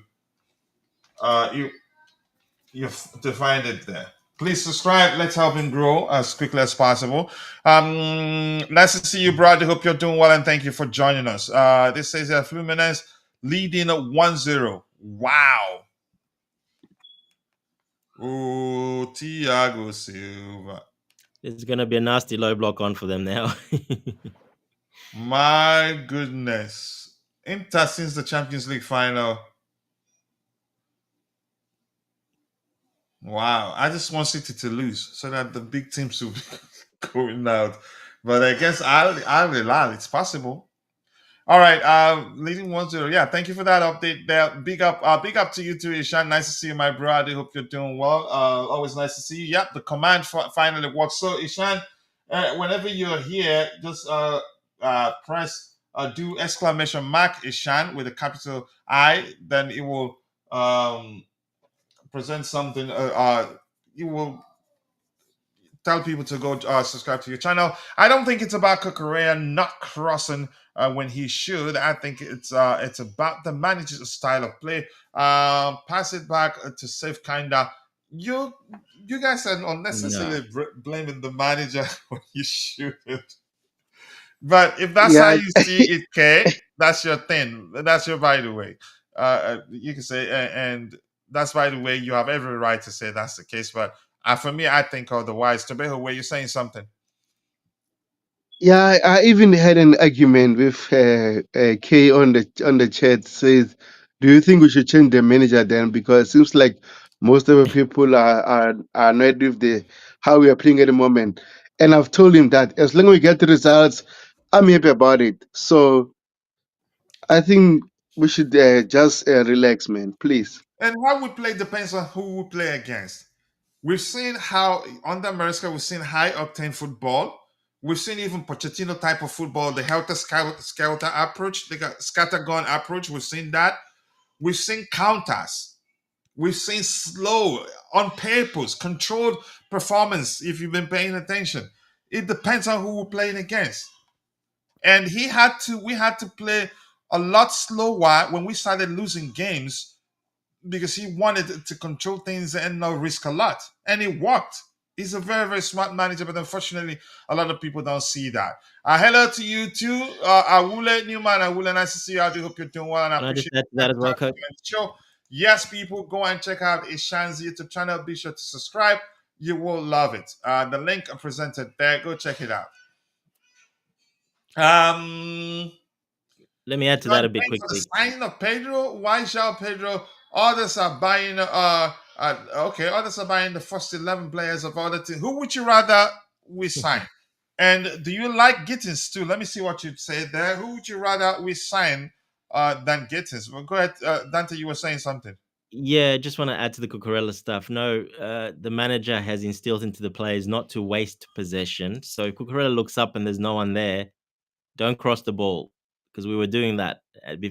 you to find it there. Please subscribe. Let's help him grow as quickly as possible. Nice to see you, brother. Hope you're doing well and thank you for joining us. This says Fluminense leading 1-0. Wow. Oh, Thiago Silva. It's gonna be a nasty low block on for them now. My goodness. Inter since the Champions League final. Wow. I just want City to lose so that the big teams will be going out. But I guess I'll rely. It's possible. All right, leading 1-0. Yeah, thank you for that update there. Big up to you too, Ishan. Nice to see you, my brother. Hope you're doing well. Always nice to see you. Yep, the command finally works. So, Ishan, whenever you're here, just press do exclamation mark Ishan with a capital I. Then it will present something. You will tell people to go subscribe to your channel. I don't think it's about Kukurea not crossing when he should. I think it's about the manager's style of play. Pass it back to Safe Kinda. You you guys are No, unnecessarily blaming the manager when you should. But if that's how Yeah, you see it, Kay, that's your thing. That's your by the way. You can say, and that's by the way. You have every right to say that's the case. But for me, I think otherwise. Tobeho, where you're saying something. yeah. I even had an argument with Kay on the chat. Says, do you think we should change the manager then? Because it seems like most of the people are annoyed with the how we are playing at the moment. And I've told him that as long as we get the results, I'm happy about it. So I think we should just relax, man. Please. And how we play depends on who we play against. We've seen how under Maresca, we've seen high octane football. We've seen even Pochettino type of football, the helter skelter approach, the scattergun approach. We've seen that. We've seen counters. We've seen slow, on purpose, controlled performance. If you've been paying attention, it depends on who we're playing against. And we had to play a lot slower when we started losing games because he wanted to control things and not risk a lot, and it worked. He's a very very smart manager, but unfortunately, a lot of people don't see that. Hello to you too, Awule Newman. Awule, nice to see you. I do hope you're doing well, and I can I just appreciate add to the that as well, time to Coach? join the show. Yes, people, go and check out Ishan's YouTube channel. Be sure to subscribe. You will love it. The link presented there. Go check it out. Um, Let me add to You are that a bit going for the quickly. signing of Pedro. Why Joao Pedro? Others are buying. Okay, others are buying the first 11 players of other teams. Who would you rather we sign? And do you like Gittens too? Let me see what you'd say there. Who would you rather we sign than Gittens? Well, go ahead, Dante. You were saying something. Yeah, just want to add to the Cucurella stuff. No, the manager has instilled into the players not to waste possession. So if Cucurella looks up and there's no one there, don't cross the ball because we were doing that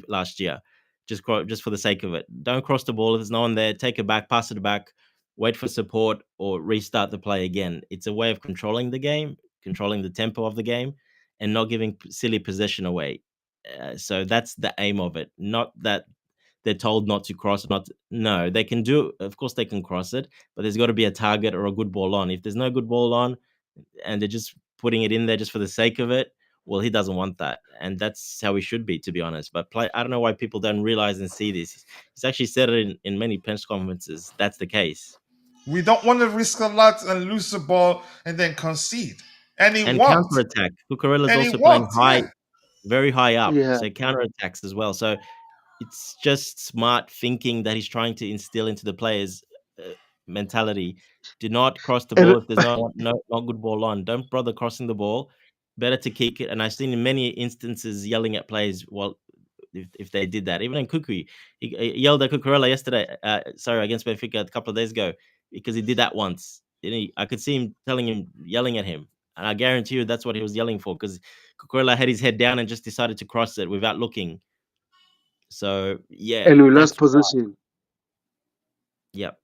last year. Just for the sake of it, don't cross the ball if there's no one there. Take it back, pass it back, wait for support, or restart the play again. It's a way of controlling the game, controlling the tempo of the game, and not giving silly possession away. So that's the aim of it. Not that they're told not to cross. No, they can do. Of course, they can cross it, but there's got to be a target or a good ball on. If there's no good ball on, and they're just putting it in there just for the sake of it, well, he doesn't want that, and that's how he should be, to be honest. But I don't know why people don't realize and see this. He's actually said it in many press conferences. That's the case. We don't want to risk a lot and lose the ball and then concede. And it And worked. counter attack. Cucurella's And it also playing worked. high, Yeah. very high up, Yeah. so counter attacks as well. So it's just smart thinking that he's trying to instill into the players' mentality. Do not cross the And ball if there's no good ball on. Don't bother crossing the ball. Better to kick it. And I've seen in many instances yelling at players. Well, if they did that, even in Kukui, he yelled at Cucurella yesterday. Sorry, against Benfica a couple of days ago because he did that once. I could see him telling him, yelling at him, and I guarantee you that's what he was yelling for because Cucurella had his head down and just decided to cross it without looking. So yeah, and we that's lost position. yep.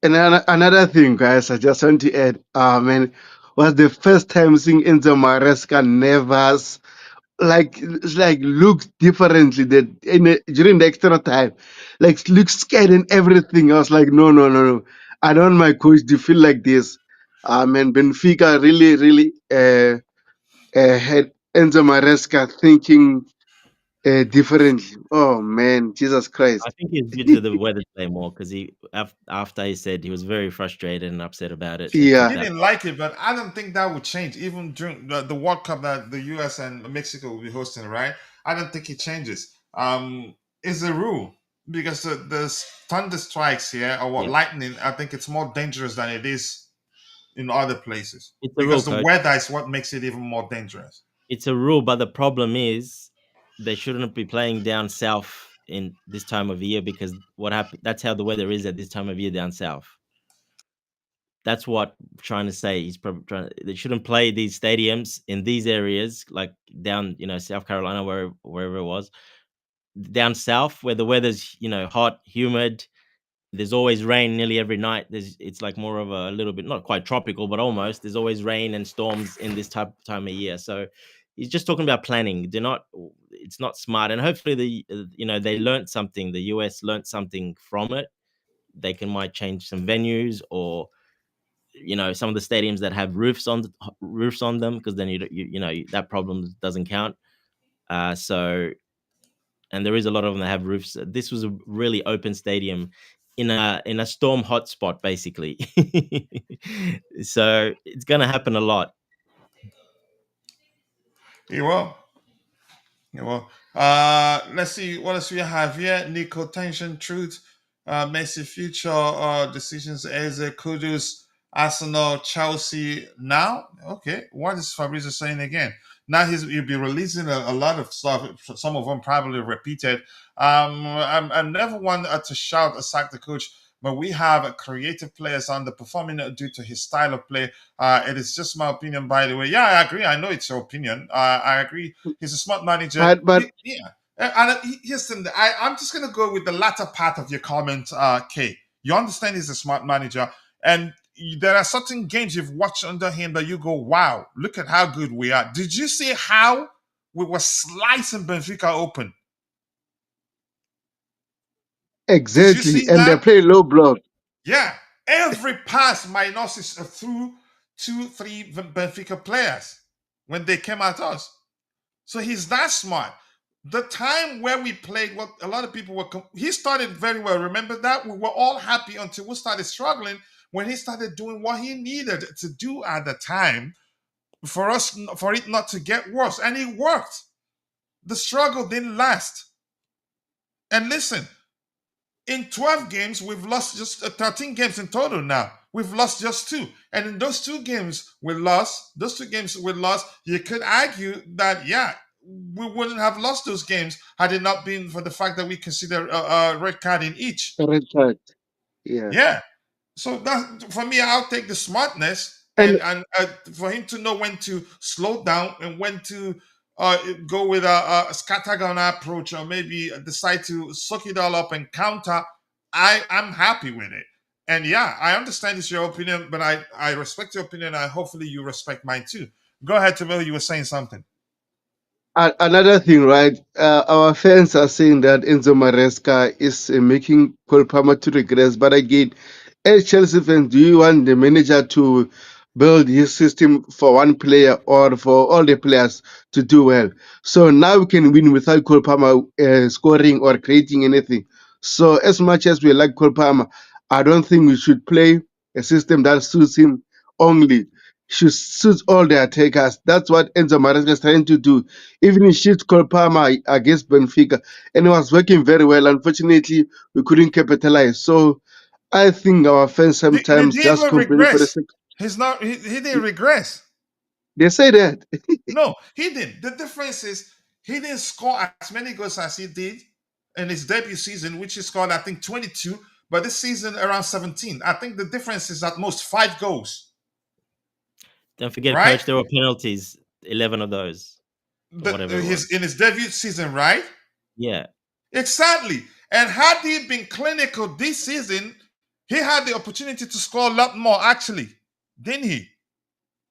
And another thing, guys, I just want to add, man, was the first time seeing Enzo Maresca never like it's like looks differently that during the extra time, like looks scared and everything. I was like, no, no, no, no. I don't, my coach, do you feel like this? And Benfica really, really had Enzo Maresca thinking differently. Oh man, Jesus I Christ! think it's due to the weather today more because after he said he was very frustrated and upset about it. They took He Yeah, that. didn't like it, but I don't think that would change even during the World Cup that the US and Mexico will be hosting, right? I don't think it changes. It's a rule because the thunder strikes here or what Yeah, lightning, I think it's more dangerous than it is in other places it's a rule, because the coach. weather is what makes it even more dangerous. It's a rule, but the problem is they shouldn't be playing down south in this time of year because what happened? That's how the weather is at this time of year down south. That's what I'm trying to say. He's probably trying. They shouldn't play these stadiums in these areas, like down, South Carolina, wherever it was, down south, where the weather's, hot, humid. There's always rain nearly every night. It's like more of a little bit, not quite tropical, but almost. There's always rain and storms in this time of year. So he's just talking about planning. They're not. It's not smart. And hopefully they learned something. The US learned something from it. They might change some venues or some of the stadiums that have roofs on them, because then that problem doesn't count. So and there is a lot of them that have roofs. This was a really open stadium in a storm hotspot, basically. So it's gonna happen a lot. Yeah, well, yeah, well. Let's see what else we have here. Nico Tension Truth, Messi future decisions. Eze Kudus, Arsenal, Chelsea. Now, okay, what is Fabrizio saying again? Now he'll be releasing a lot of stuff. Some of them probably repeated. I'm never one to shout or sack the coach, but we have creative players underperforming due to his style of play. It is just my opinion, by the way. Yeah, I agree. I know it's your opinion. I agree. He's a smart manager. but Yeah. Here's the thing. I'm just going to go with the latter part of your comment, Kay. You understand he's a smart manager. And there are certain games you've watched under him that you go, wow, look at how good we are. Did you see how we were slicing Benfica open? Did you exactly, see and they that? play low block. Yeah. Every pass minus is through 2, 3 Benfica players when they came at us. So he's that smart. The time where we played, what a lot of people were, he started very well. Remember that? We were all happy until we started struggling when he started doing what he needed to do at the time for it not to get worse. And it worked. The struggle didn't last. And listen, in 12 games, we've lost just 13 games in total now. We've lost just 2. And in those 2 games those 2 games we lost, you could argue that, yeah, we wouldn't have lost those games had it not been for the fact that we consider a red card in each. Red card. Yeah, Yeah. So that for me, I'll take the smartness and and for him to know when to slow down and when to go with a scattergun approach or maybe decide to suck it all up and counter. I'm happy with it. And yeah, I understand it's your opinion, but I respect your opinion. And hopefully you respect mine too. Go ahead, Tamil. You were saying something. Another thing, right? Our fans are saying that Enzo Maresca is making Cole Palmer to regress. But again, as Chelsea fans, do you want the manager to build his system for one player or for all the players to do well? So now we can win without Cole Palmer scoring or creating anything. So as much as we like Cole Palmer, I don't think we should play a system that suits him only. Should suit all the attackers. That's what Enzo Maresca is trying to do. Even in shift called Parma against Benfica, and it was working very well. Unfortunately, we couldn't capitalize. So I think our fans Did sometimes he just even complain for the regress? sake. He's not. He didn't regress. They say that. No, he didn't. The difference is he didn't score as many goals as he did in his debut season, which he scored, I think, 22, but this season around 17. I think the difference is at most 5 goals, Don't forget, right? coach, there were penalties, 11 of those, or whatever it was. His in his debut season, right? Yeah. Exactly. And had he been clinical this season, he had the opportunity to score a lot more, actually, didn't he?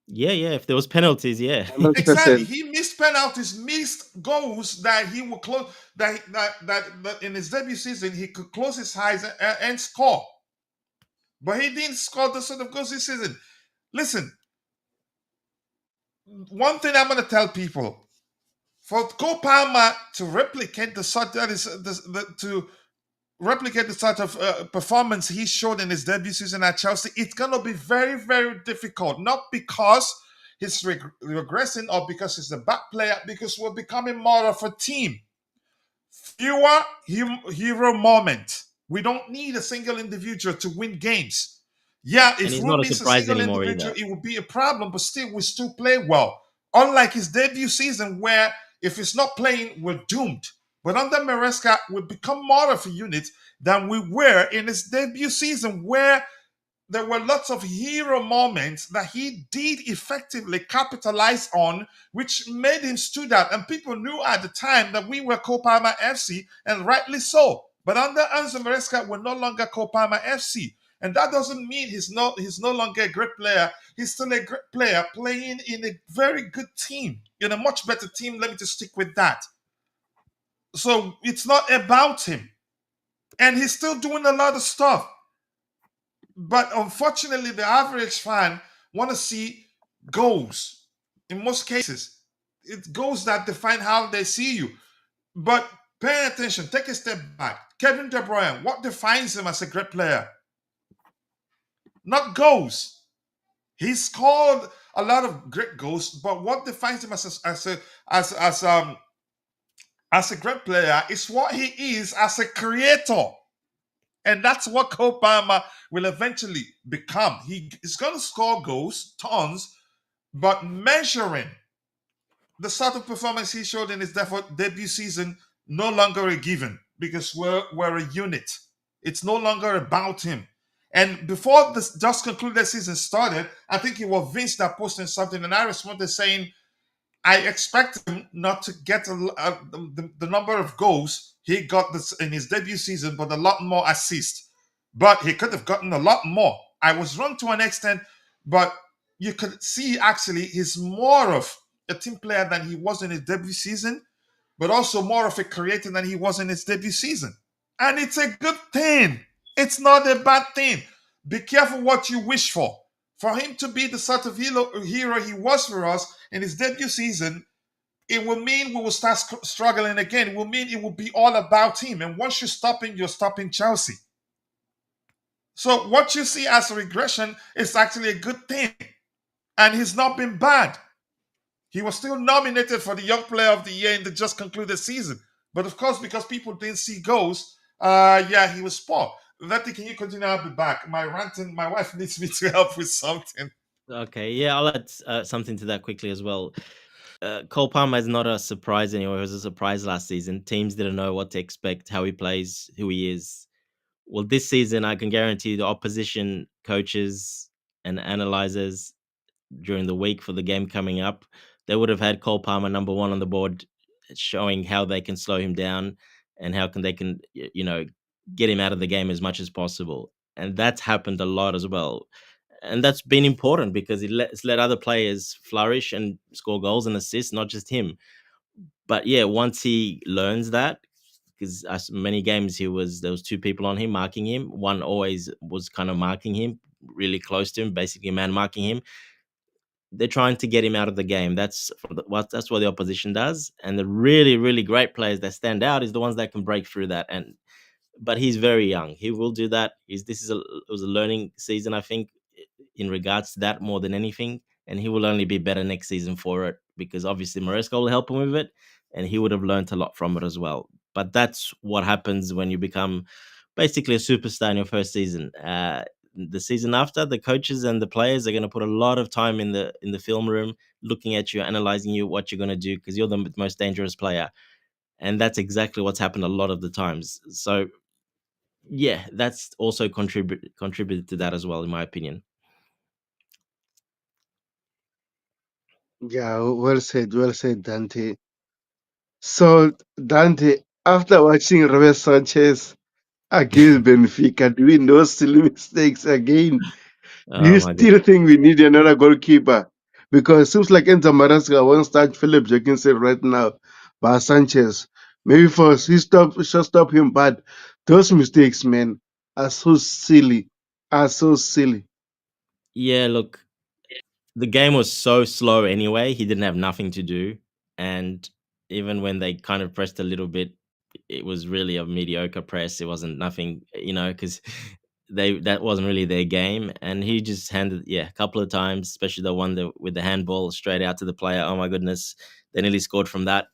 Yeah, if there was penalties, yeah. Exactly. 100%. He missed penalties, missed goals that he would close. That in his debut season he could close his eyes and score. but he didn't score the sort of goals this season. Listen, one thing I'm going to tell people: for Cole Palmer to replicate the sort that is to replicate the sort of performance he showed in his debut season at Chelsea, it's going to be very, very difficult. Not because he's regressing or because he's a bad player, because we're becoming more of a team. Fewer hero moments. We don't need a single individual to win games. Yeah, And if he's we not a miss a surprise single anymore individual, either. it would be a problem, but still, we still play well. Unlike his debut season, where if it's not playing, we're doomed. But under Maresca, we become more of a unit than we were in his debut season, where there were lots of hero moments that he did effectively capitalize on, which made him stood out. And people knew at the time that we were Copama FC, and rightly so. But under Enzo Maresca, we're no longer Copama FC. And that doesn't mean he's no longer a great player. He's still a great player playing in a very good team, in a much better team. Let me just stick with that. So it's not about him. And he's still doing a lot of stuff. But unfortunately, the average fan want to see goals. In most cases, it's goals that define how they see you. But pay attention, take a step back. Kevin De Bruyne, what defines him as a great player? Not goals. He scored a lot of great goals, but what defines him as as a great player is what he is as a creator. And that's what Cole Palmer will eventually become. He is going to score goals, tons, but measuring the sort of performance he showed in his debut season no longer a given because we're a unit. It's no longer about him. And before this just concluded season started, I think it was Vince that posted something, and I responded saying, I expect him not to get the number of goals he got this in his debut season, but a lot more assists. But he could have gotten a lot more. I was wrong to an extent, but you could see actually he's more of a team player than he was in his debut season, but also more of a creator than he was in his debut season. And it's a good thing. It's not a bad thing. Be careful what you wish for. For him to be the sort of hero he was for us in his debut season, it will mean we will start struggling again. It will mean it will be all about him. And once you stop him, you're stopping Chelsea. So what you see as a regression is actually a good thing. And he's not been bad. He was still nominated for the Young Player of the Year in the just concluded season. But of course, because people didn't see goals, yeah, he was poor. Letty, can you continue? I'll be back. My ranting, my wife needs me to help with something. Okay, yeah, I'll add something to that quickly as well. Cole Palmer is not a surprise anymore. It was a surprise last season. Teams didn't know what to expect, how he plays, who he is. Well, this season, I can guarantee the opposition coaches and analyzers during the week for the game coming up, they would have had Cole Palmer number one on the board, showing how they can slow him down and how can they can get him out of the game as much as possible. And that's happened a lot as well. And that's been important because it's let other players flourish and score goals and assists, not just him. But yeah, once he learns that, because many games there was two people on him marking him. One always was kind of marking him really close to him, basically man marking him. They're trying to get him out of the game. That's what the opposition does. And the really, really great players that stand out is the ones that can break through that. But he's very young. He will do that. It was a learning season, I think, in regards to that more than anything. And he will only be better next season for it because obviously Maresca will help him with it, and he would have learned a lot from it as well. But that's what happens when you become basically a superstar in your first season. The season after, the coaches and the players are going to put a lot of time in the film room, looking at you, analyzing you, what you're going to do, because you're the most dangerous player, and that's exactly what's happened a lot of the times. So yeah, that's also contributed to that as well, in my opinion. Yeah, well said, Dante. So, Dante, after watching Robert Sanchez against Benfica doing those silly mistakes again, do Oh you my god. still think we need another goalkeeper? Because it seems like Enzo Maresca won't start Philip Jenkinson right now, but Sanchez, maybe should stop him. But those mistakes, man, are so silly. are so silly. Yeah, look, the game was so slow anyway. He didn't have nothing to do, and even when they kind of pressed a little bit, it was really a mediocre press. It wasn't nothing, because they that wasn't really their game. And he just handed, yeah, a couple of times, especially the one with the handball straight out to the player. Oh my goodness, they nearly scored from that.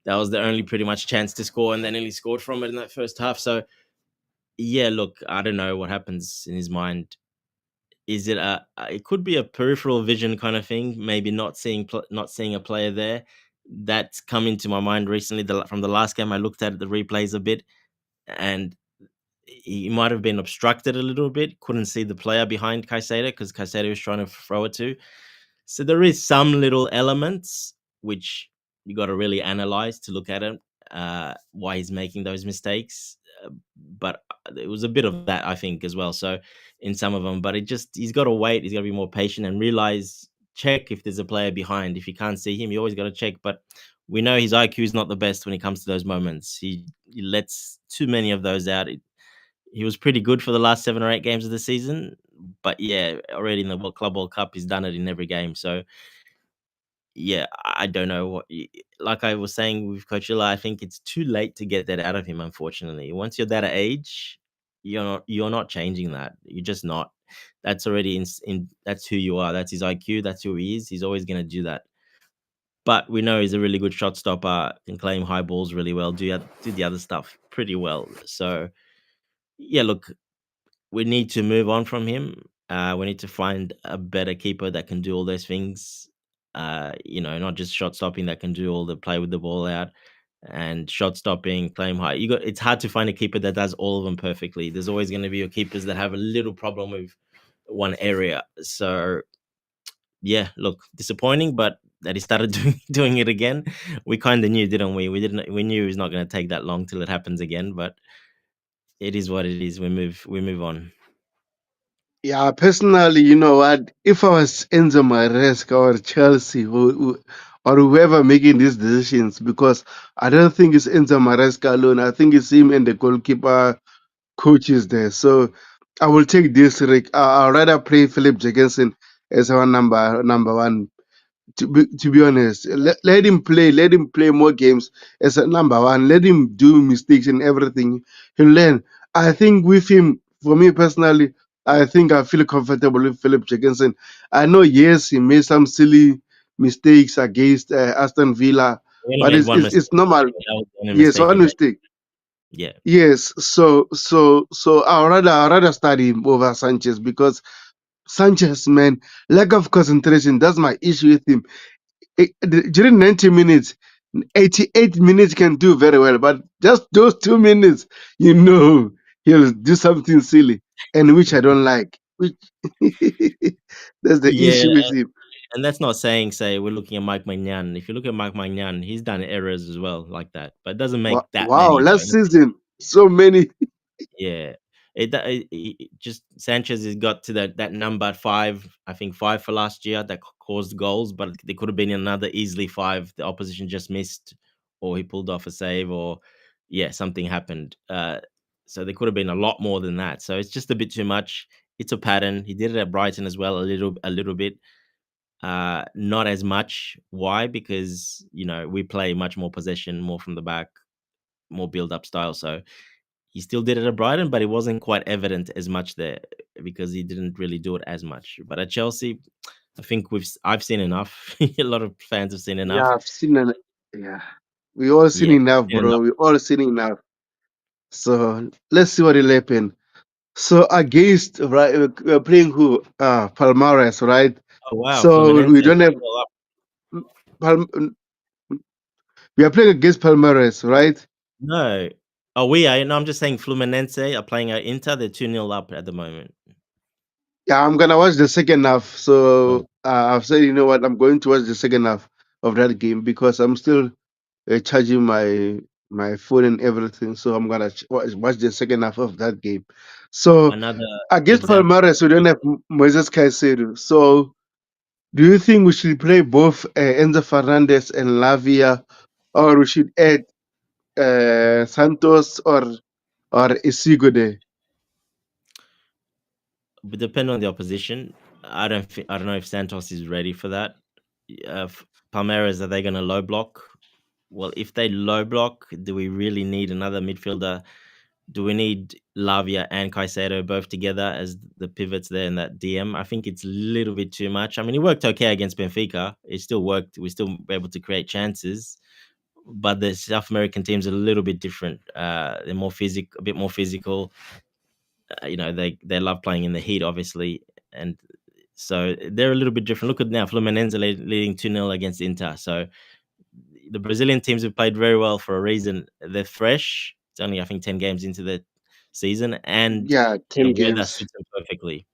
That was the only pretty much chance to score, and they nearly scored from it in that first half. So yeah, look, I don't know what happens in his mind. Is it it could be a peripheral vision kind of thing, maybe not seeing a player there. That's come into my mind recently. From the last game, I looked at the replays a bit, and he might have been obstructed a little bit. Couldn't see the player behind Caicedo because Caicedo was trying to throw it to. So there is some little elements which you got to really analyze to look at it, why he's making those mistakes. But it was a bit of that, I think, as well. So in some of them, but he's got to wait. He's got to be more patient and realize, check if there's a player behind. If you can't see him, you always got to check. But we know his IQ is not the best when it comes to those moments. He lets too many of those out. He was pretty good for the last 7 or 8 games of the season, but yeah, already in the Club World Cup, he's done it in every game. So yeah, I don't know like I was saying with Coach Illa, I think it's too late to get that out of him. Unfortunately, once you're that age, you're not changing that. You're just not. That's already in that's who you are. That's his IQ. That's who he is. He's always gonna do that. But we know he's a really good shot stopper, can claim high balls really well, do the other stuff pretty well. So yeah, look, we need to move on from him. We need to find a better keeper that can do all those things. Not just shot stopping that can do all the play with the ball out and shot stopping, claim high. It's hard to find a keeper that does all of them perfectly. There's always going to be your keepers that have a little problem with one area. So yeah, look, disappointing, but that he started doing it again. We kind of knew, didn't we? We knew it was not going to take that long till it happens again, but it is what it is. We move on. Yeah, personally, you know what? If I was Enzo Maresca or Chelsea or whoever making these decisions, because I don't think it's Enzo Maresca alone. I think it's him and the goalkeeper coaches there. So I will take this, Rick. I'd rather play Philip Jackenson as our number one. To be honest, let him play more games as a number one. Let him do mistakes and everything. He'll learn. I think with him, for me personally, I think I feel comfortable with Philip Jackenson. I know, yes, he made some silly mistakes against Aston Villa, We only but made one mistake. it's normal. That was the only Yes, mistake he one made. mistake. Yeah. Yes, so I rather study him over Sanchez, because Sanchez, man, lack of concentration. That's my issue with him. During 90 minutes, 88 minutes can do very well, but just those 2 minutes, you know, he'll do something silly, and which I don't like. Which that's the Yeah, issue with him. and that's not saying, say, we're looking at Mike Magnan. If you look at Mike Magnan, he's done errors as well like that, but it doesn't make that Wow, many last though. season, so many. Yeah. It just Sanchez has got to that number 5, I think 5 for last year that caused goals, but there could have been another easily 5. The opposition just missed, or he pulled off a save, or yeah, something happened. So there could have been a lot more than that. So it's just a bit too much. It's a pattern. He did it at Brighton as well, a little bit. Not as much. Why? Because we play much more possession, more from the back, more build up style. So he still did it at Brighton, but it wasn't quite evident as much there because he didn't really do it as much. But at Chelsea, I think I've seen enough. A lot of fans have seen enough. Yeah, I've seen an, yeah. We all seen Yeah, enough, seen bro. enough. We all seen enough. So let's see what will happen. So against, right, we're playing who? Palmares, right? Oh wow, So Fluminense we are don't have 2-0 up. Pal- we are playing against Palmares, right? No. Oh, we are. No, I'm just saying Fluminense are playing at Inter. They're 2-0 up at the moment. Yeah, I'm gonna watch the second half. Oh, So I've said, you know what, I'm going to watch the second half of that game, because I'm still charging my phone and everything. So I'm gonna watch the second half of that game. So another against example. Palmares, we don't have Moises Caicedo. So do you think we should play both Enzo Fernandez and Lavia, or we should add Santos or Isigo there? But depend on the opposition. I don't know if Santos is ready for that. Palmeiras, are they going to low block? Well, if they low block, do we really need another midfielder? Do we need Lavia and Caicedo both together as the pivots there in that DM? I think it's a little bit too much. I mean, it worked okay against Benfica. It still worked. We still were able to create chances, but the South American teams are a little bit different. They're more physical, a bit more physical. They love playing in the heat, obviously, and so they're a little bit different. Look at now, Fluminense are leading 2-0 against Inter. So the Brazilian teams have played very well for a reason. They're fresh. It's only, I think, 10 games into the season, and Yeah, the 10 weather games. suits them perfectly.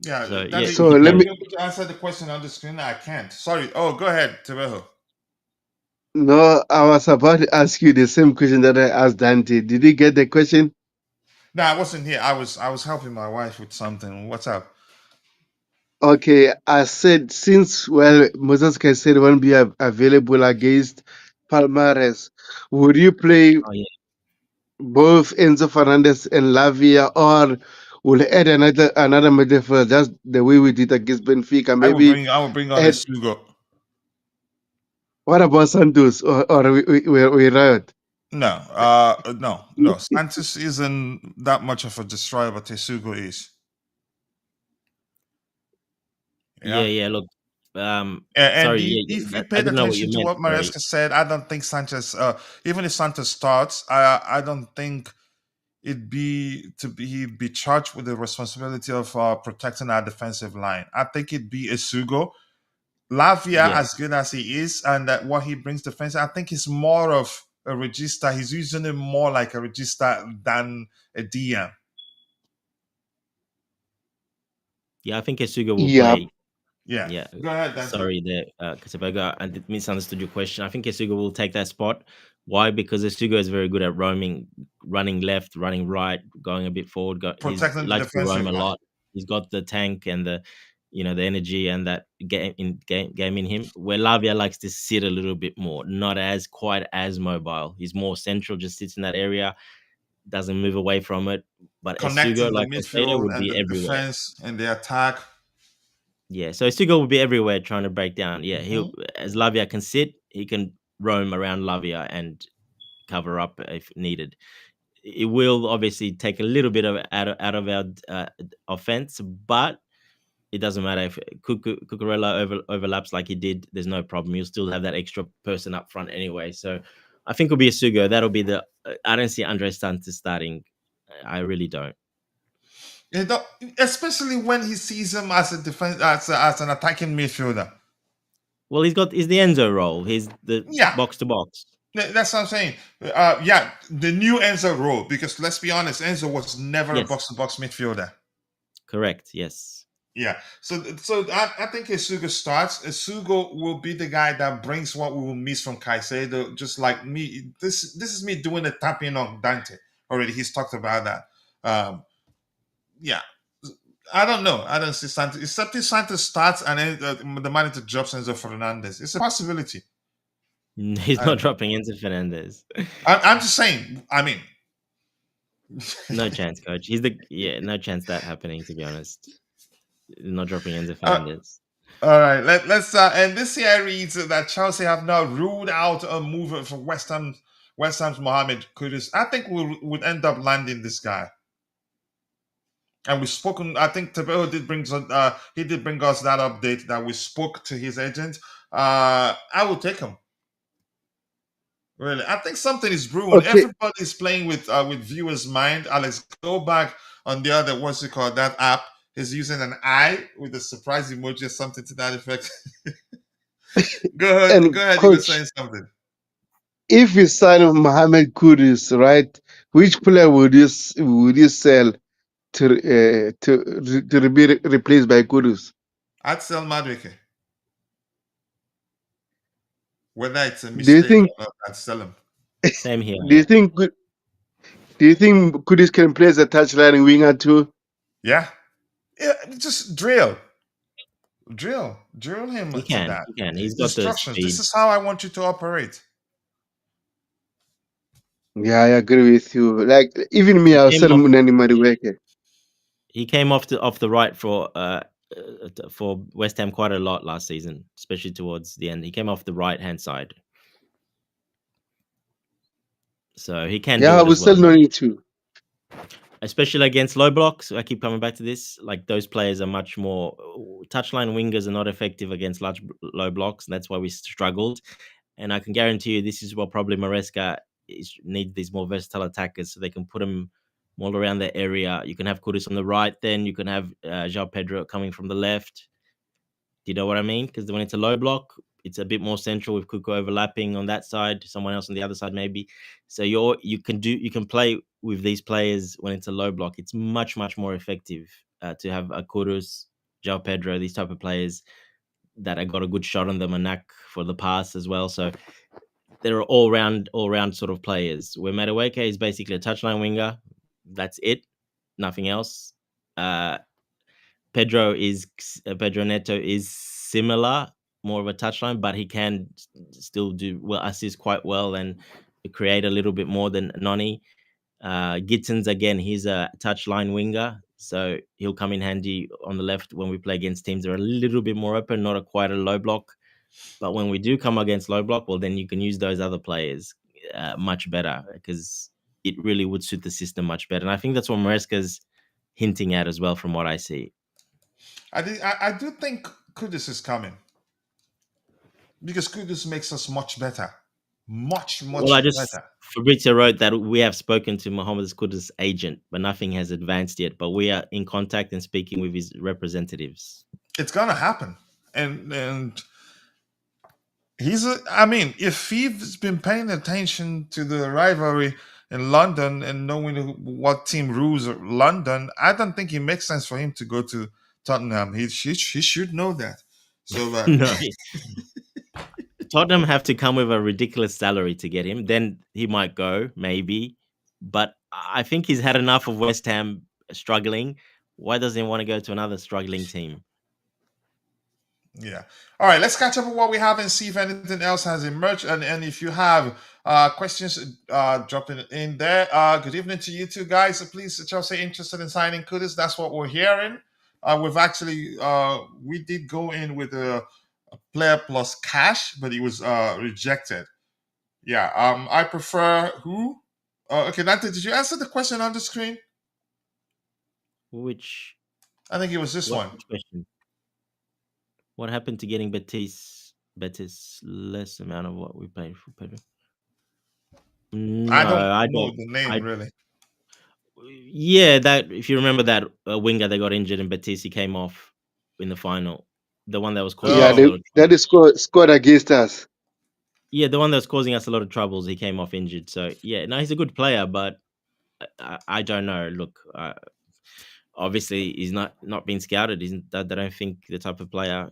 Yeah, So yeah, Danny, it So you let might depends. me. be able to answer the question on the screen. I can't. Sorry. Oh, go ahead, Tebeho. No, I was about to ask you the same question that I asked Dante. Did you get the question? No, I wasn't here. I was helping my wife with something. What's up? Okay, I said since Moses Caicedo won't be available against Palmares, would you play Oh yeah, both Enzo Fernandez and Lavia, or will add another midfielder just the way we did against Benfica? Maybe I will bring on a add. Sugo. What about Santos or we riot? No, no. Santos isn't that much of a destroyer, but Tesugo is. yeah, Yeah. yeah. Look, And sorry, if you I paid didn't know what attention you to meant. what Sorry. Maresca said, I don't think Sanchez, even if Santos starts, I don't think he'd be charged with the responsibility of protecting our defensive line. I think it'd be Isugo. Lavia, Yeah, as good as he is, and that what he brings defense, I think he's more of a register. He's using him more like a register than a DM. yeah. I think Esugo will Yeah. play. Yeah. Yeah, Go ahead, Dante. sorry there, Kasabega, I misunderstood your question. I think Esugo will take that spot. Why? Because Esugo is very good at roaming, running left, running right, going a bit forward. He Protecting the likes to roam defensive a line. lot. He's got the tank and the energy and that game in him. Where Lavia likes to sit a little bit more, not as quite as mobile. He's more central, just sits in that area, doesn't move away from it. But Esugo, Connecting the like I said, midfield would and be the everywhere. defense and the attack. Yeah, so Stugo will be everywhere trying to break down. Yeah, Mhm. he'll as Lavia can sit, he can roam around Lavia and cover up if needed. It will obviously take a little bit of out of our offense, but it doesn't matter if Cucurella overlaps like he did. There's no problem. You'll still have that extra person up front anyway. So I think it'll be a Sugo. That'll be the. I don't see Andres Santos starting. I really don't. You know, especially when he sees him as a defense, as an attacking midfielder. Well, he's the Enzo role. He's the Yeah, box to box. that's what I'm saying. Yeah, the new Enzo role, because let's be honest, Enzo was never a Yes, box-to-box midfielder. correct. Yes. Yeah, so I think Isugo starts. Isugo will be the guy that brings what we will miss from Caicedo. Just like me, this is me doing the tapping on Dante already. He's talked about that. Um, yeah, I don't know. I don't see Santos. Except if Santos starts and then the manager drops Enzo Fernandez. It's a possibility. He's I not don't know. dropping Enzo Fernandez. I'm just saying. I mean, No chance, coach. No chance that happening. To be honest, not dropping Enzo uh, Fernandez. all right. Let's. And this here reads that Chelsea have now ruled out a move for West Ham's Mohammed Kudus. I think we would end up landing this guy. And we've spoken. I think Tabeo did bring he did bring us that update that we spoke to his agent. I will take him. Really, I think something is brewing. Okay. Everybody's playing with viewers' mind. Alex, go back on the other what's it called that app. He's using an eye with a surprise emoji or something to that effect. Go ahead, And go ahead. You were coach, saying something. if you sign Mohammed Kudus, right, which player would you sell to be replaced by Kudus? I'd sell Madueke. Whether it's a Do you mistake think or not, I'd sell him. Same here. do you think Kudus can play as a touchline winger too? Yeah, yeah. Just drill him He to can. that. He can. He's got the Instructions. This speed. is how I want you to operate. Yeah, I agree with you. Like even me, He I'll came sell off. Nani Madueke. He came off the right for West Ham quite a lot last season, especially towards the end. He came off the right hand side, so he can Yeah, do I it will as sell well. Noni too. Especially against low blocks. I keep coming back to this. Like those players are much more touchline wingers are not effective against low blocks. And that's why we struggled. And I can guarantee you, this is what probably Maresca needs these more versatile attackers so they can put them all around the area. You can have Kudus on the right, then you can have Joao Pedro coming from the left. Do you know what I mean? Because when it's a low block, it's a bit more central with Kuko overlapping on that side, someone else on the other side maybe. So you can play with these players when it's a low block. It's much more effective to have a Kudus, Joao Pedro, these type of players that I got a good shot on them, a knack for the pass as well. So they're all round sort of players. Where Madueke is basically a touchline winger. That's it, nothing else. Uh, Pedro Neto is similar, more of a touchline, but he can still do well, assist quite well, and create a little bit more than Noni. Gittens again, he's a touchline winger, so he'll come in handy on the left when we play against teams that are a little bit more open, not quite a low block. But when we do come against low block, well, then you can use those other players much better because it really would suit the system much better. And I think that's what Maresca's hinting at as well, from what I see. I do think Kudus is coming because Kudus makes us much better, Well, I much just better. Fabrizio wrote that we have spoken to Mohammed Kudus' agent, but nothing has advanced yet. But we are in contact and speaking with his representatives. It's gonna happen, and I mean, if he's been paying attention to the rivalry in London and knowing what team rules London, I don't think it makes sense for him to go to Tottenham. He should know that. So that No, Tottenham have to come with a ridiculous salary to get him. Then he might go, maybe. But I think he's had enough of West Ham struggling. Why doesn't he want to go to another struggling team? yeah. All right, let's catch up with what we have and see if anything else has emerged. And if you have questions, drop it in there. Good evening to you two guys. Please, Chelsea interested in signing Kudus. That's what we're hearing. We've actually we did go in with a player plus cash, but it was rejected. Yeah. I prefer who? Okay, Nante, did you answer the question on the screen? Which I think it was this what one. question? What happened to getting Betis less amount of what we paid for Pedro? I No, don't I know don't. the name I really. Yeah, that if you remember that winger that got injured in Betis, he came off in the final. The one that was causing Yeah, us a Oh, lot of that trouble. is scored against us. Yeah, the one that was causing us a lot of troubles, he came off injured. So yeah, no, he's a good player, but I don't know. Look, obviously he's not being scouted. They don't think the type of player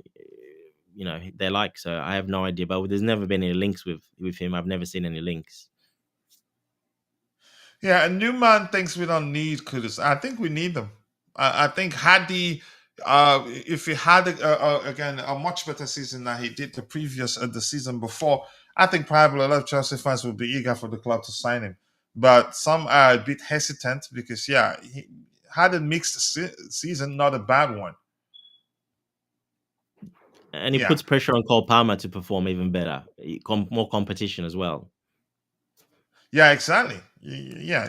they like. So I have no idea. But there's never been any links with him. I've never seen any links. yeah, a new man thinks we don't need Kudus. I think we need them. I think had if he had again a much better season than he did the season before, I think probably a lot of Chelsea fans would be eager for the club to sign him. But some are a bit hesitant because yeah, he had a mixed season, not a bad one. And he Yeah, puts pressure on Cole Palmer to perform even better. More competition as well. yeah, exactly. Yeah,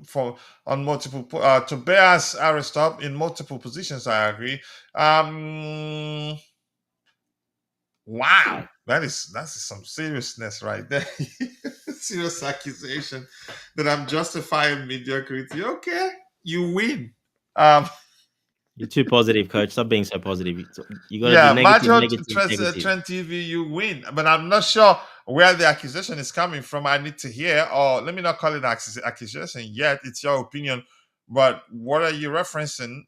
for on multiple Tobias Aristop in multiple positions. I agree. Um, wow, that's some seriousness right there. Serious accusation that I'm justifying mediocrity. Okay, you win. Um, You're too positive, coach. Stop being so positive. You got to do yeah, negative, Majo negative, negative. Trent TV, you win. But I'm not sure where the accusation is coming from. I need to hear, or let me not call it accusation yet. It's your opinion. But what are you referencing?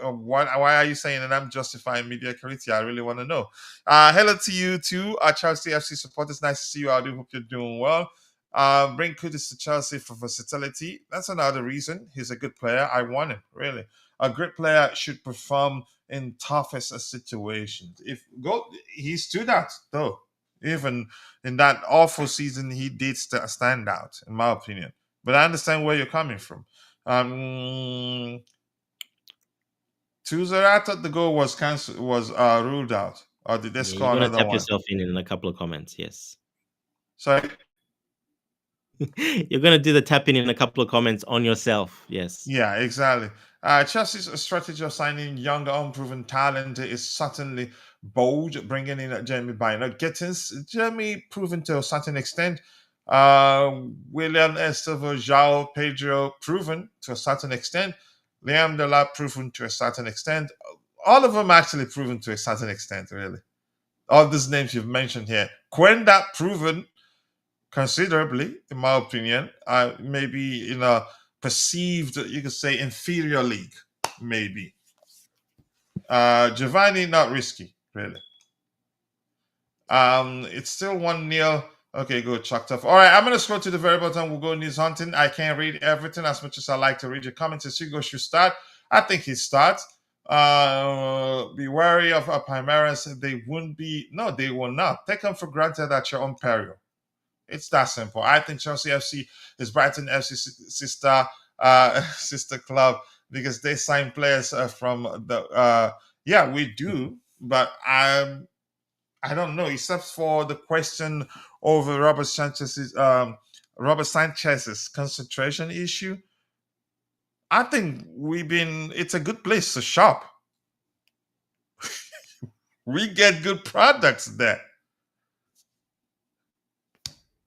Why are you saying that I'm justifying mediocrity? I really want to know. Hello to you too, Chelsea FC supporters. Nice to see you. I do hope you're doing well. Bring Kudus to Chelsea for versatility. That's another reason. He's a good player. I want him, really. A great player should perform in toughest of situations. If go, he stood out though. Even in that awful season, he did stand out, in my opinion. But I understand where you're coming from. 2-0. I thought the goal was cancelled, was ruled out, or did they Yeah, you're score gonna another tap one? yourself in a couple of comments. Yes, Sorry. you're gonna do the tapping in a couple of comments on yourself. Yes. Yeah, exactly. Chelsea's strategy of signing younger, unproven talent is certainly bold, bringing in Jeremy Bynoe-Gittens. Jeremy proven to a certain extent. William Estevao, Joao Pedro proven to a certain extent. Liam Delap proven to a certain extent. All of them actually proven to a certain extent, really. All these names you've mentioned here. Quenda proven considerably, in my opinion. Maybe in a perceived, you could say, inferior league, maybe. Giovanni, not risky, really. It's still 1-0. Okay, good, chucked off. All right, I'm gonna scroll to the very bottom. We'll go news hunting. I can't read everything as much as I like to read your comments. As Hugo should start. I think he starts. Be wary of Chimeras. They wouldn't be. No, they will not. Take them for granted at your own peril. It's that simple. I think Chelsea FC is Brighton FC sister sister club because they sign players from the. Yeah, we do, but I don't know. Except for the question over Robert Sanchez's concentration issue. I think we've been. It's a good place to shop. We get good products there.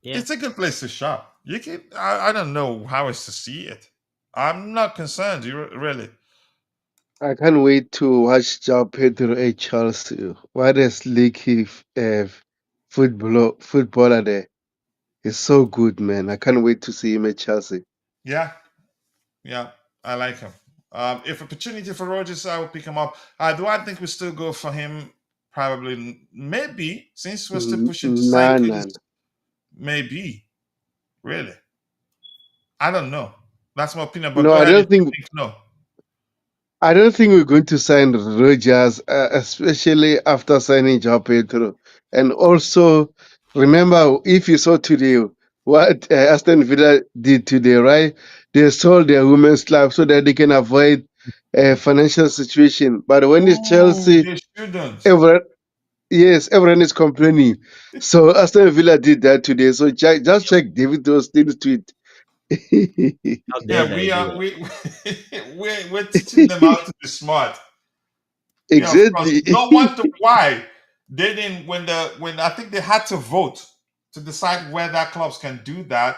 Yeah. It's a good place to shop. You can. I don't know how else to see it. I'm not concerned. You really. I can't wait to watch Joao Pedro at Chelsea. What a slicky footballer there. He's so good, man. I can't wait to see him at Chelsea. Yeah, yeah. I like him. If opportunity for Rogers, I will pick him up. Do I think we still go for him? Probably, maybe. Since we're still pushing to sign Nah, nah. Kudus, maybe. Really, I don't know. That's my opinion. But No, go I ahead if don't you think. think no. I don't think we're going to sign Rogers, especially after signing Joao Pedro. And also, remember, if you saw today what Aston Villa did today, right? They sold their women's club so that they can avoid a financial situation. But when it's Oh, Chelsea, they shouldn't. everyone, yes, everyone is complaining. So Aston Villa did that today. So just check David Austin's tweet. How dare Yeah, they we do are. that? We're teaching them how to be smart. Yeah, of course. Exactly. No wonder why they didn't when I think they had to vote to decide whether clubs can do that.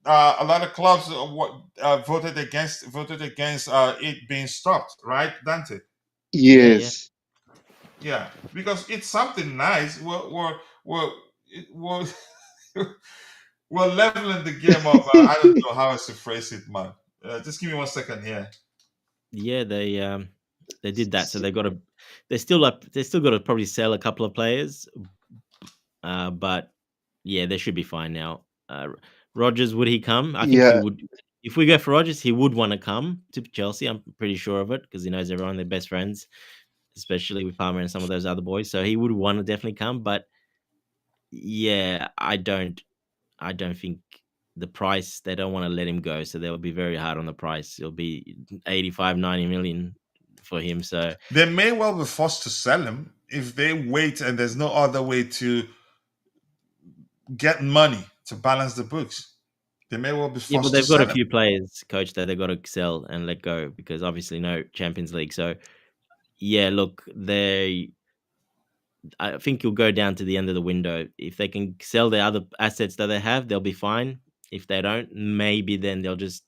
A lot of clubs voted against it being stopped, right, Dante? Yeah, yeah. Yes. Yeah, because it's something nice. We're we're leveling the game up. I don't know how else to phrase it, man. Just give me 1 second here. Yeah, they did that, so they got to. They still got to probably sell a couple of players, but yeah, they should be fine now. Rogers, would he come? I think he Yeah. would. If we go for Rogers, he would want to come to Chelsea. I'm pretty sure of it because he knows everyone. They're best friends, especially with Palmer and some of those other boys. So he would want to definitely come. But yeah, I don't think the price. They don't want to let him go, so they'll be very hard on the price. It'll be 85, 90 million for him. So They may well be forced to sell him if they wait and there's no other way to get money to balance the books. They may well be yeah, but forced to they've got a sell him. few players, coach, that they've got to sell and let go because obviously no Champions League. So yeah, look, I think you'll go down to the end of the window. If they can sell the other assets that they have, they'll be fine. If they don't, maybe then they'll just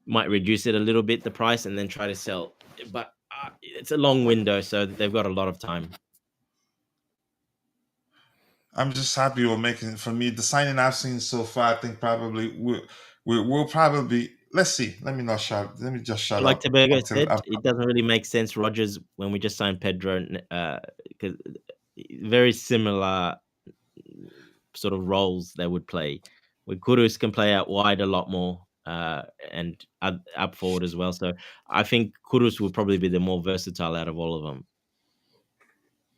might reduce it a little bit, the price, and then try to sell. But it's a long window, so they've got a lot of time. I'm just happy we're making, for me, the signing I've seen so far. I think probably we'll probably, let's see. Let me not shut. Let me just shut Like up Tobago until said, it doesn't really make sense, Rogers, when we just signed Pedro, because very similar sort of roles they would play. With Kudus can play out wide a lot more and up forward as well. So I think Kudus will probably be the more versatile out of all of them.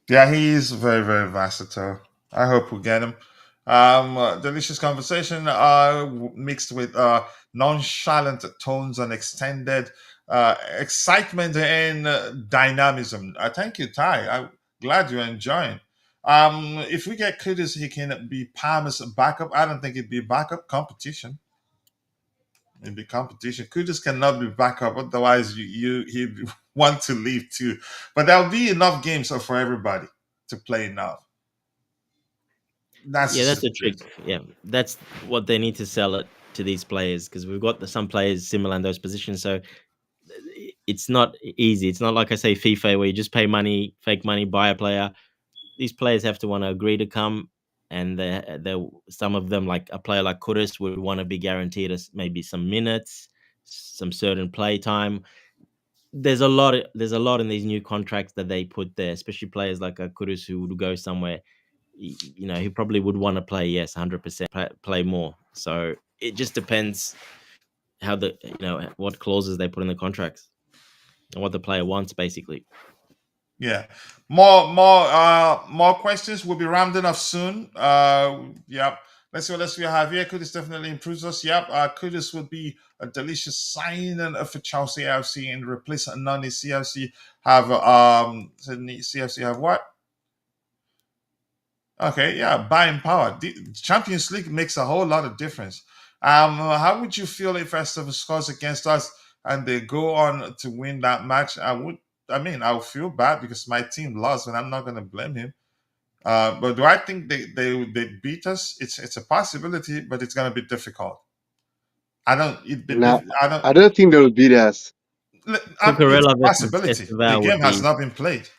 Yeah, he is very, very versatile. I hope we get him. Delicious conversation, mixed with nonchalant tones and extended excitement and dynamism. Thank you, Ty. I'm glad you're enjoying. If we get Kudus, he can be Palmer's backup. I don't think it'd be backup competition. It'd be competition. Kudus cannot be backup, otherwise he'd want to leave too. But there'll be enough games for everybody to play now. That's Yeah, just that's the the trick. truth. Yeah, that's what they need to sell it to these players, because we've got some players similar in those positions. So it's not easy. It's not like I say FIFA where you just pay money, fake money, buy a player. These players have to want to agree to come, and they some of them, like a player like Kudus, would want to be guaranteed maybe some minutes, some certain play time. There's a lot in these new contracts that they put there, especially players like a Kudus who would go somewhere. He probably would want to play, yes, 100% play more. So it just depends how what clauses they put in the contracts and what the player wants, basically. Yeah. More questions. We'll be rounding off soon. Yep. Let's see what we have here. Kudus definitely improves us. Yep. Kudus would be a delicious sign for Chelsea FC and replace Noni. CFC have CFC have what? Okay, yeah, buying power. The Champions League makes a whole lot of difference. How would you feel if Esteban scores against us and they go on to win that match? I would feel bad because my team lost, and I'm not going to blame him. But do I think they beat us? It's a possibility, but it's going to be difficult. I don't. Now, I don't. I don't think they'll beat us. It's Cucurella a versus possibility. The Esteval game would has be not been played.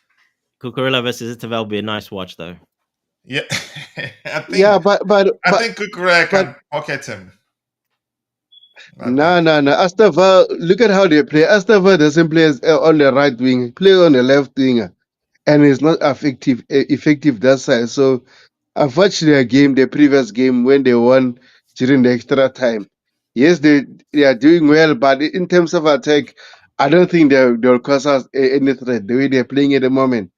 Cucurella versus Esteval would be a nice watch, though. Yeah, I think Yeah, I think Kukure but can pocket him. I no, think. no, no. Astava, look at how they play. Astava doesn't play on the right wing. He play on the left wing, and it's not effective that side. So I've watched their game, the previous game when they won during the extra time. Yes, they are doing well, but in terms of attack, I don't think they'll cause us any threat the way they're playing at the moment.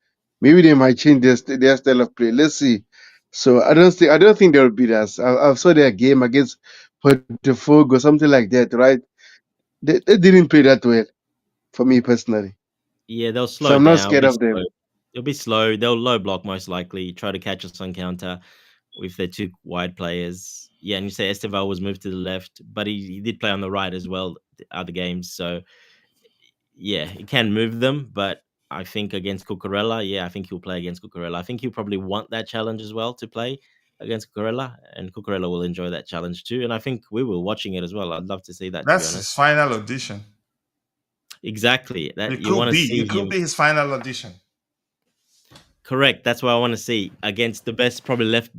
Maybe they might change their style of play. Let's see. So I don't think they'll beat us. I saw their game against Portofog or something like that, right? They didn't play that well for me personally. Yeah, they'll So slow I'm not down, scared be of slow. them. They'll be slow. They'll low block most likely, try to catch us on counter with their two wide players. Yeah, and you say Esteval was moved to the left, but he did play on the right as well the other games. So yeah, he can move them, but I think against Cucurella, yeah, I think he'll play against Cucurella. I think he'll probably want that challenge as well to play against Cucurella, and Cucurella will enjoy that challenge too. And I think we will watching it as well. I'd love to see that, to be That's his honest. final audition. Exactly. That It you could want to be. see It could him. be his final audition. Correct. That's what I want to see against the best, probably left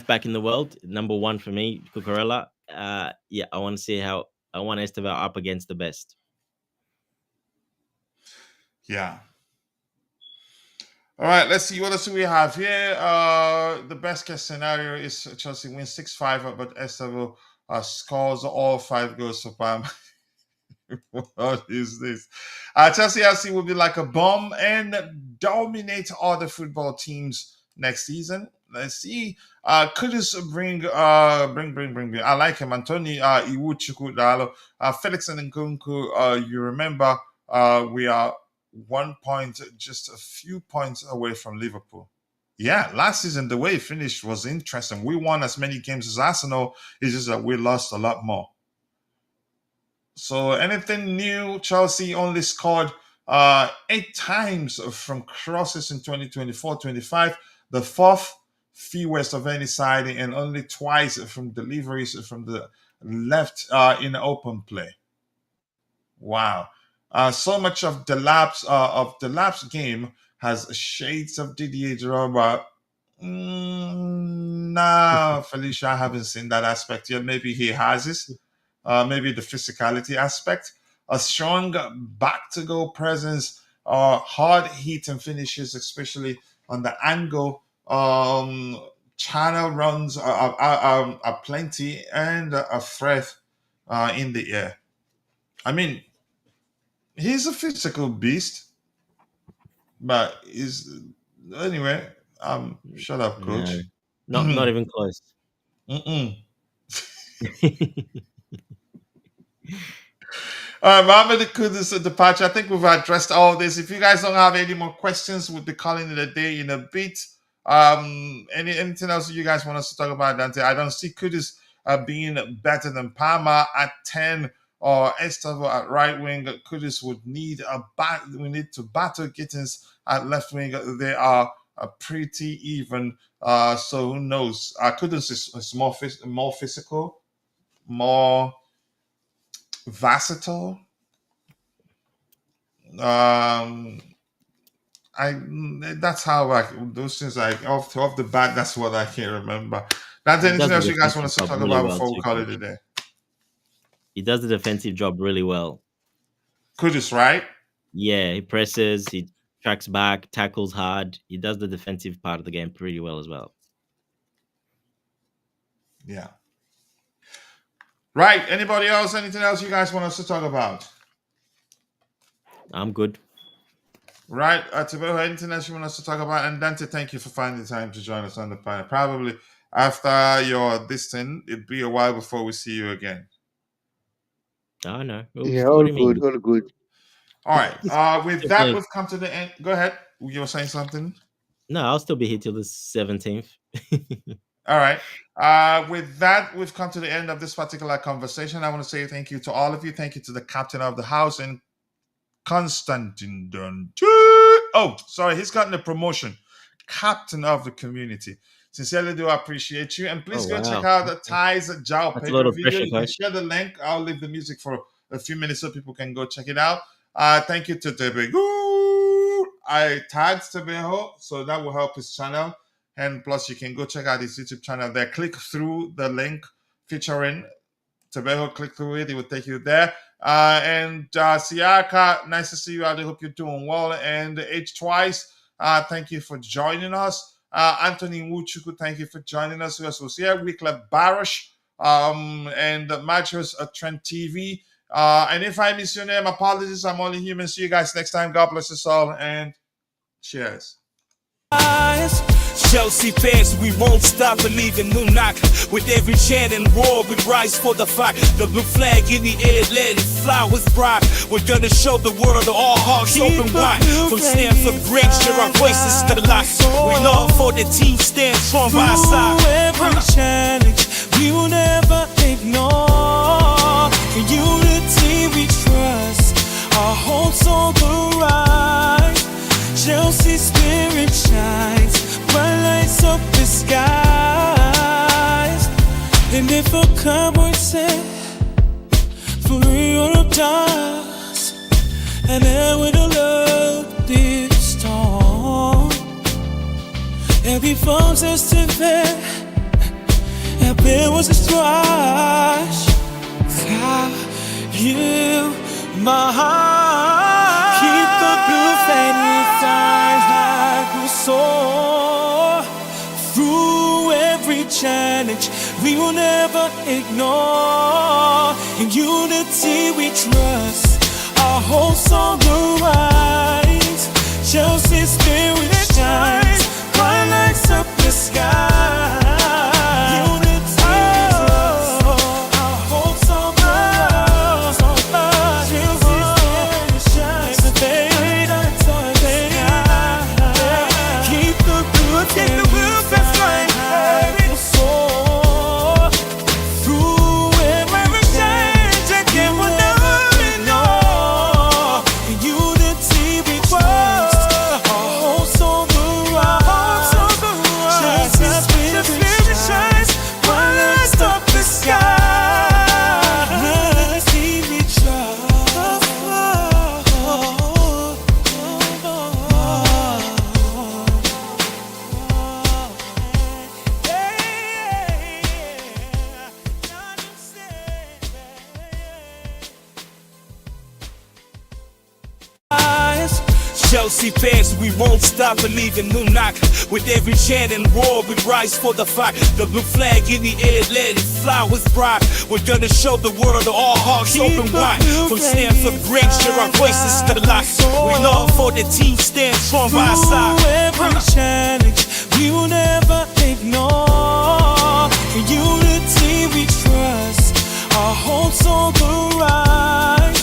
back in the world. Number one for me, Cucurella. Yeah, I want to see how I want Esteval up against the best. Yeah. All right. Let's see what else we have here. The best case scenario is Chelsea wins 6-5, but Estevao scores all 5 goals for Palm. What is this? Chelsea FC will be like a bomb and dominate other football teams next season. Let's see. Kudus bring. I like him. Anthony Iwuchukwu Dalo. Felix and Nkunku. You remember we are 1 point, just a few points away from Liverpool. Yeah, last season the way it finished was interesting. We won as many games as Arsenal. It's just that we lost a lot more. So anything new? Chelsea only scored 8 times from crosses in 2024-25, the fourth fewest of any side, and only twice from deliveries from the left in open play. Wow. So much of the lapse game has shades of Didier Drogba. Nah, Felicia, I haven't seen that aspect yet. Maybe he has it. Maybe the physicality aspect. A strong back to goal presence, hard hit and finishes, especially on the angle. Channel runs are plenty and a threat in the air. I mean, he's a physical beast, but is anyway. Shut up, No, coach. not even close. Mm-mm. All right, Mohammed Kudus' departure. I think we've addressed all this. If you guys don't have any more questions, we'll be calling it a day in a bit. Anything else you guys want us to talk about, Dante? I don't see Kudus being better than Palmer at 10 or Estavo at right wing. Kudus would need we need to battle Gittens at left wing. They are pretty even. So who knows? Kudus is more physical, more versatile. Um, that's how those things off the bat. That's what I can remember. That's He anything does the else you guys want us defensive to job talk really about well before we too, call it coach. a day? He does the defensive job really well. Kudus, right? Yeah, he presses, he tracks back, tackles hard. He does the defensive part of the game pretty well as well. Yeah. Right. Anybody else? Anything else you guys want us to talk about? I'm good. Right. Tibeho, anything else you want us to talk about? And Dante, thank you for finding the time to join us on the panel. Probably after your this thing, it'll be a while before we see you again. Oh no. Oops, Yeah, what all do you mean? good, all good. All right. With Still that, playing. we've come to the end. Go ahead. You were saying something? No, I'll still be here till the 17th. All right. With that, we've come to the end of this particular conversation. I want to say thank you to all of you. Thank you to the captain of the house and Constantine Dundee. Oh, sorry, he's gotten a promotion. Captain of the community. Sincerely do appreciate you. And please Oh, go check wow. out the Ties Joao That's a lot Pedro of video. pressure, You can coach. share the link. I'll leave the music for a few minutes so people can go check it out. Thank you to Tebeho. I tagged Tebeho, so that will help his channel. And plus, you can go check out his YouTube channel there. Click through the link featuring Tebeho. Click through it. It will take you there. And Siaka, nice to see you. I hope you're doing well. And H Twice, thank you for joining us. Anthony Wuchuku, thank you for joining us. Who else was here? Wycliffe Barish, and Matthews Trent TV. And if I miss your name, apologies. I'm only human. See you guys next time. God bless us all. And cheers. Chelsea fans, we won't stop believing. No knock. With every chant and roar, we rise for the fight. The blue flag in the air, let it fly with pride. We're gonna show the world all hearts open wide. From Stamford Bridge to our voices to the light. We love for the team stand strong by our side. Every challenge we will never ignore. In unity we trust. Our hopes on the rise. Chelsea spirit shines. Bright lights up the skies. And if a cowboy said, for real does, and then with a love this storm, every phone's just to bed, and there was a strife. You, my heart, keep the blue flame inside like we soar. Through every challenge, we will never ignore. In unity we trust. Our hopes on the rise. Chelsea spirit shines. Bright lights up the sky. Chelsea fans, we won't stop believing. No knock. With every chant and roar, we rise for the fight. The blue flag in the air, let it fly with pride. We're gonna show the world all hearts open wide. From Stamford Bridge to our voices to the light. We love for the team stand strong by our side. Every challenge we will never ignore. In unity we trust, our hope's on the rise.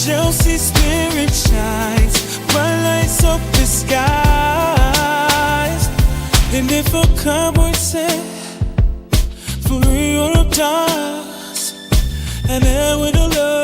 Chelsea's spirit shines, bright lights up the skies. And if a cowboy said, for real of does, and there with a love.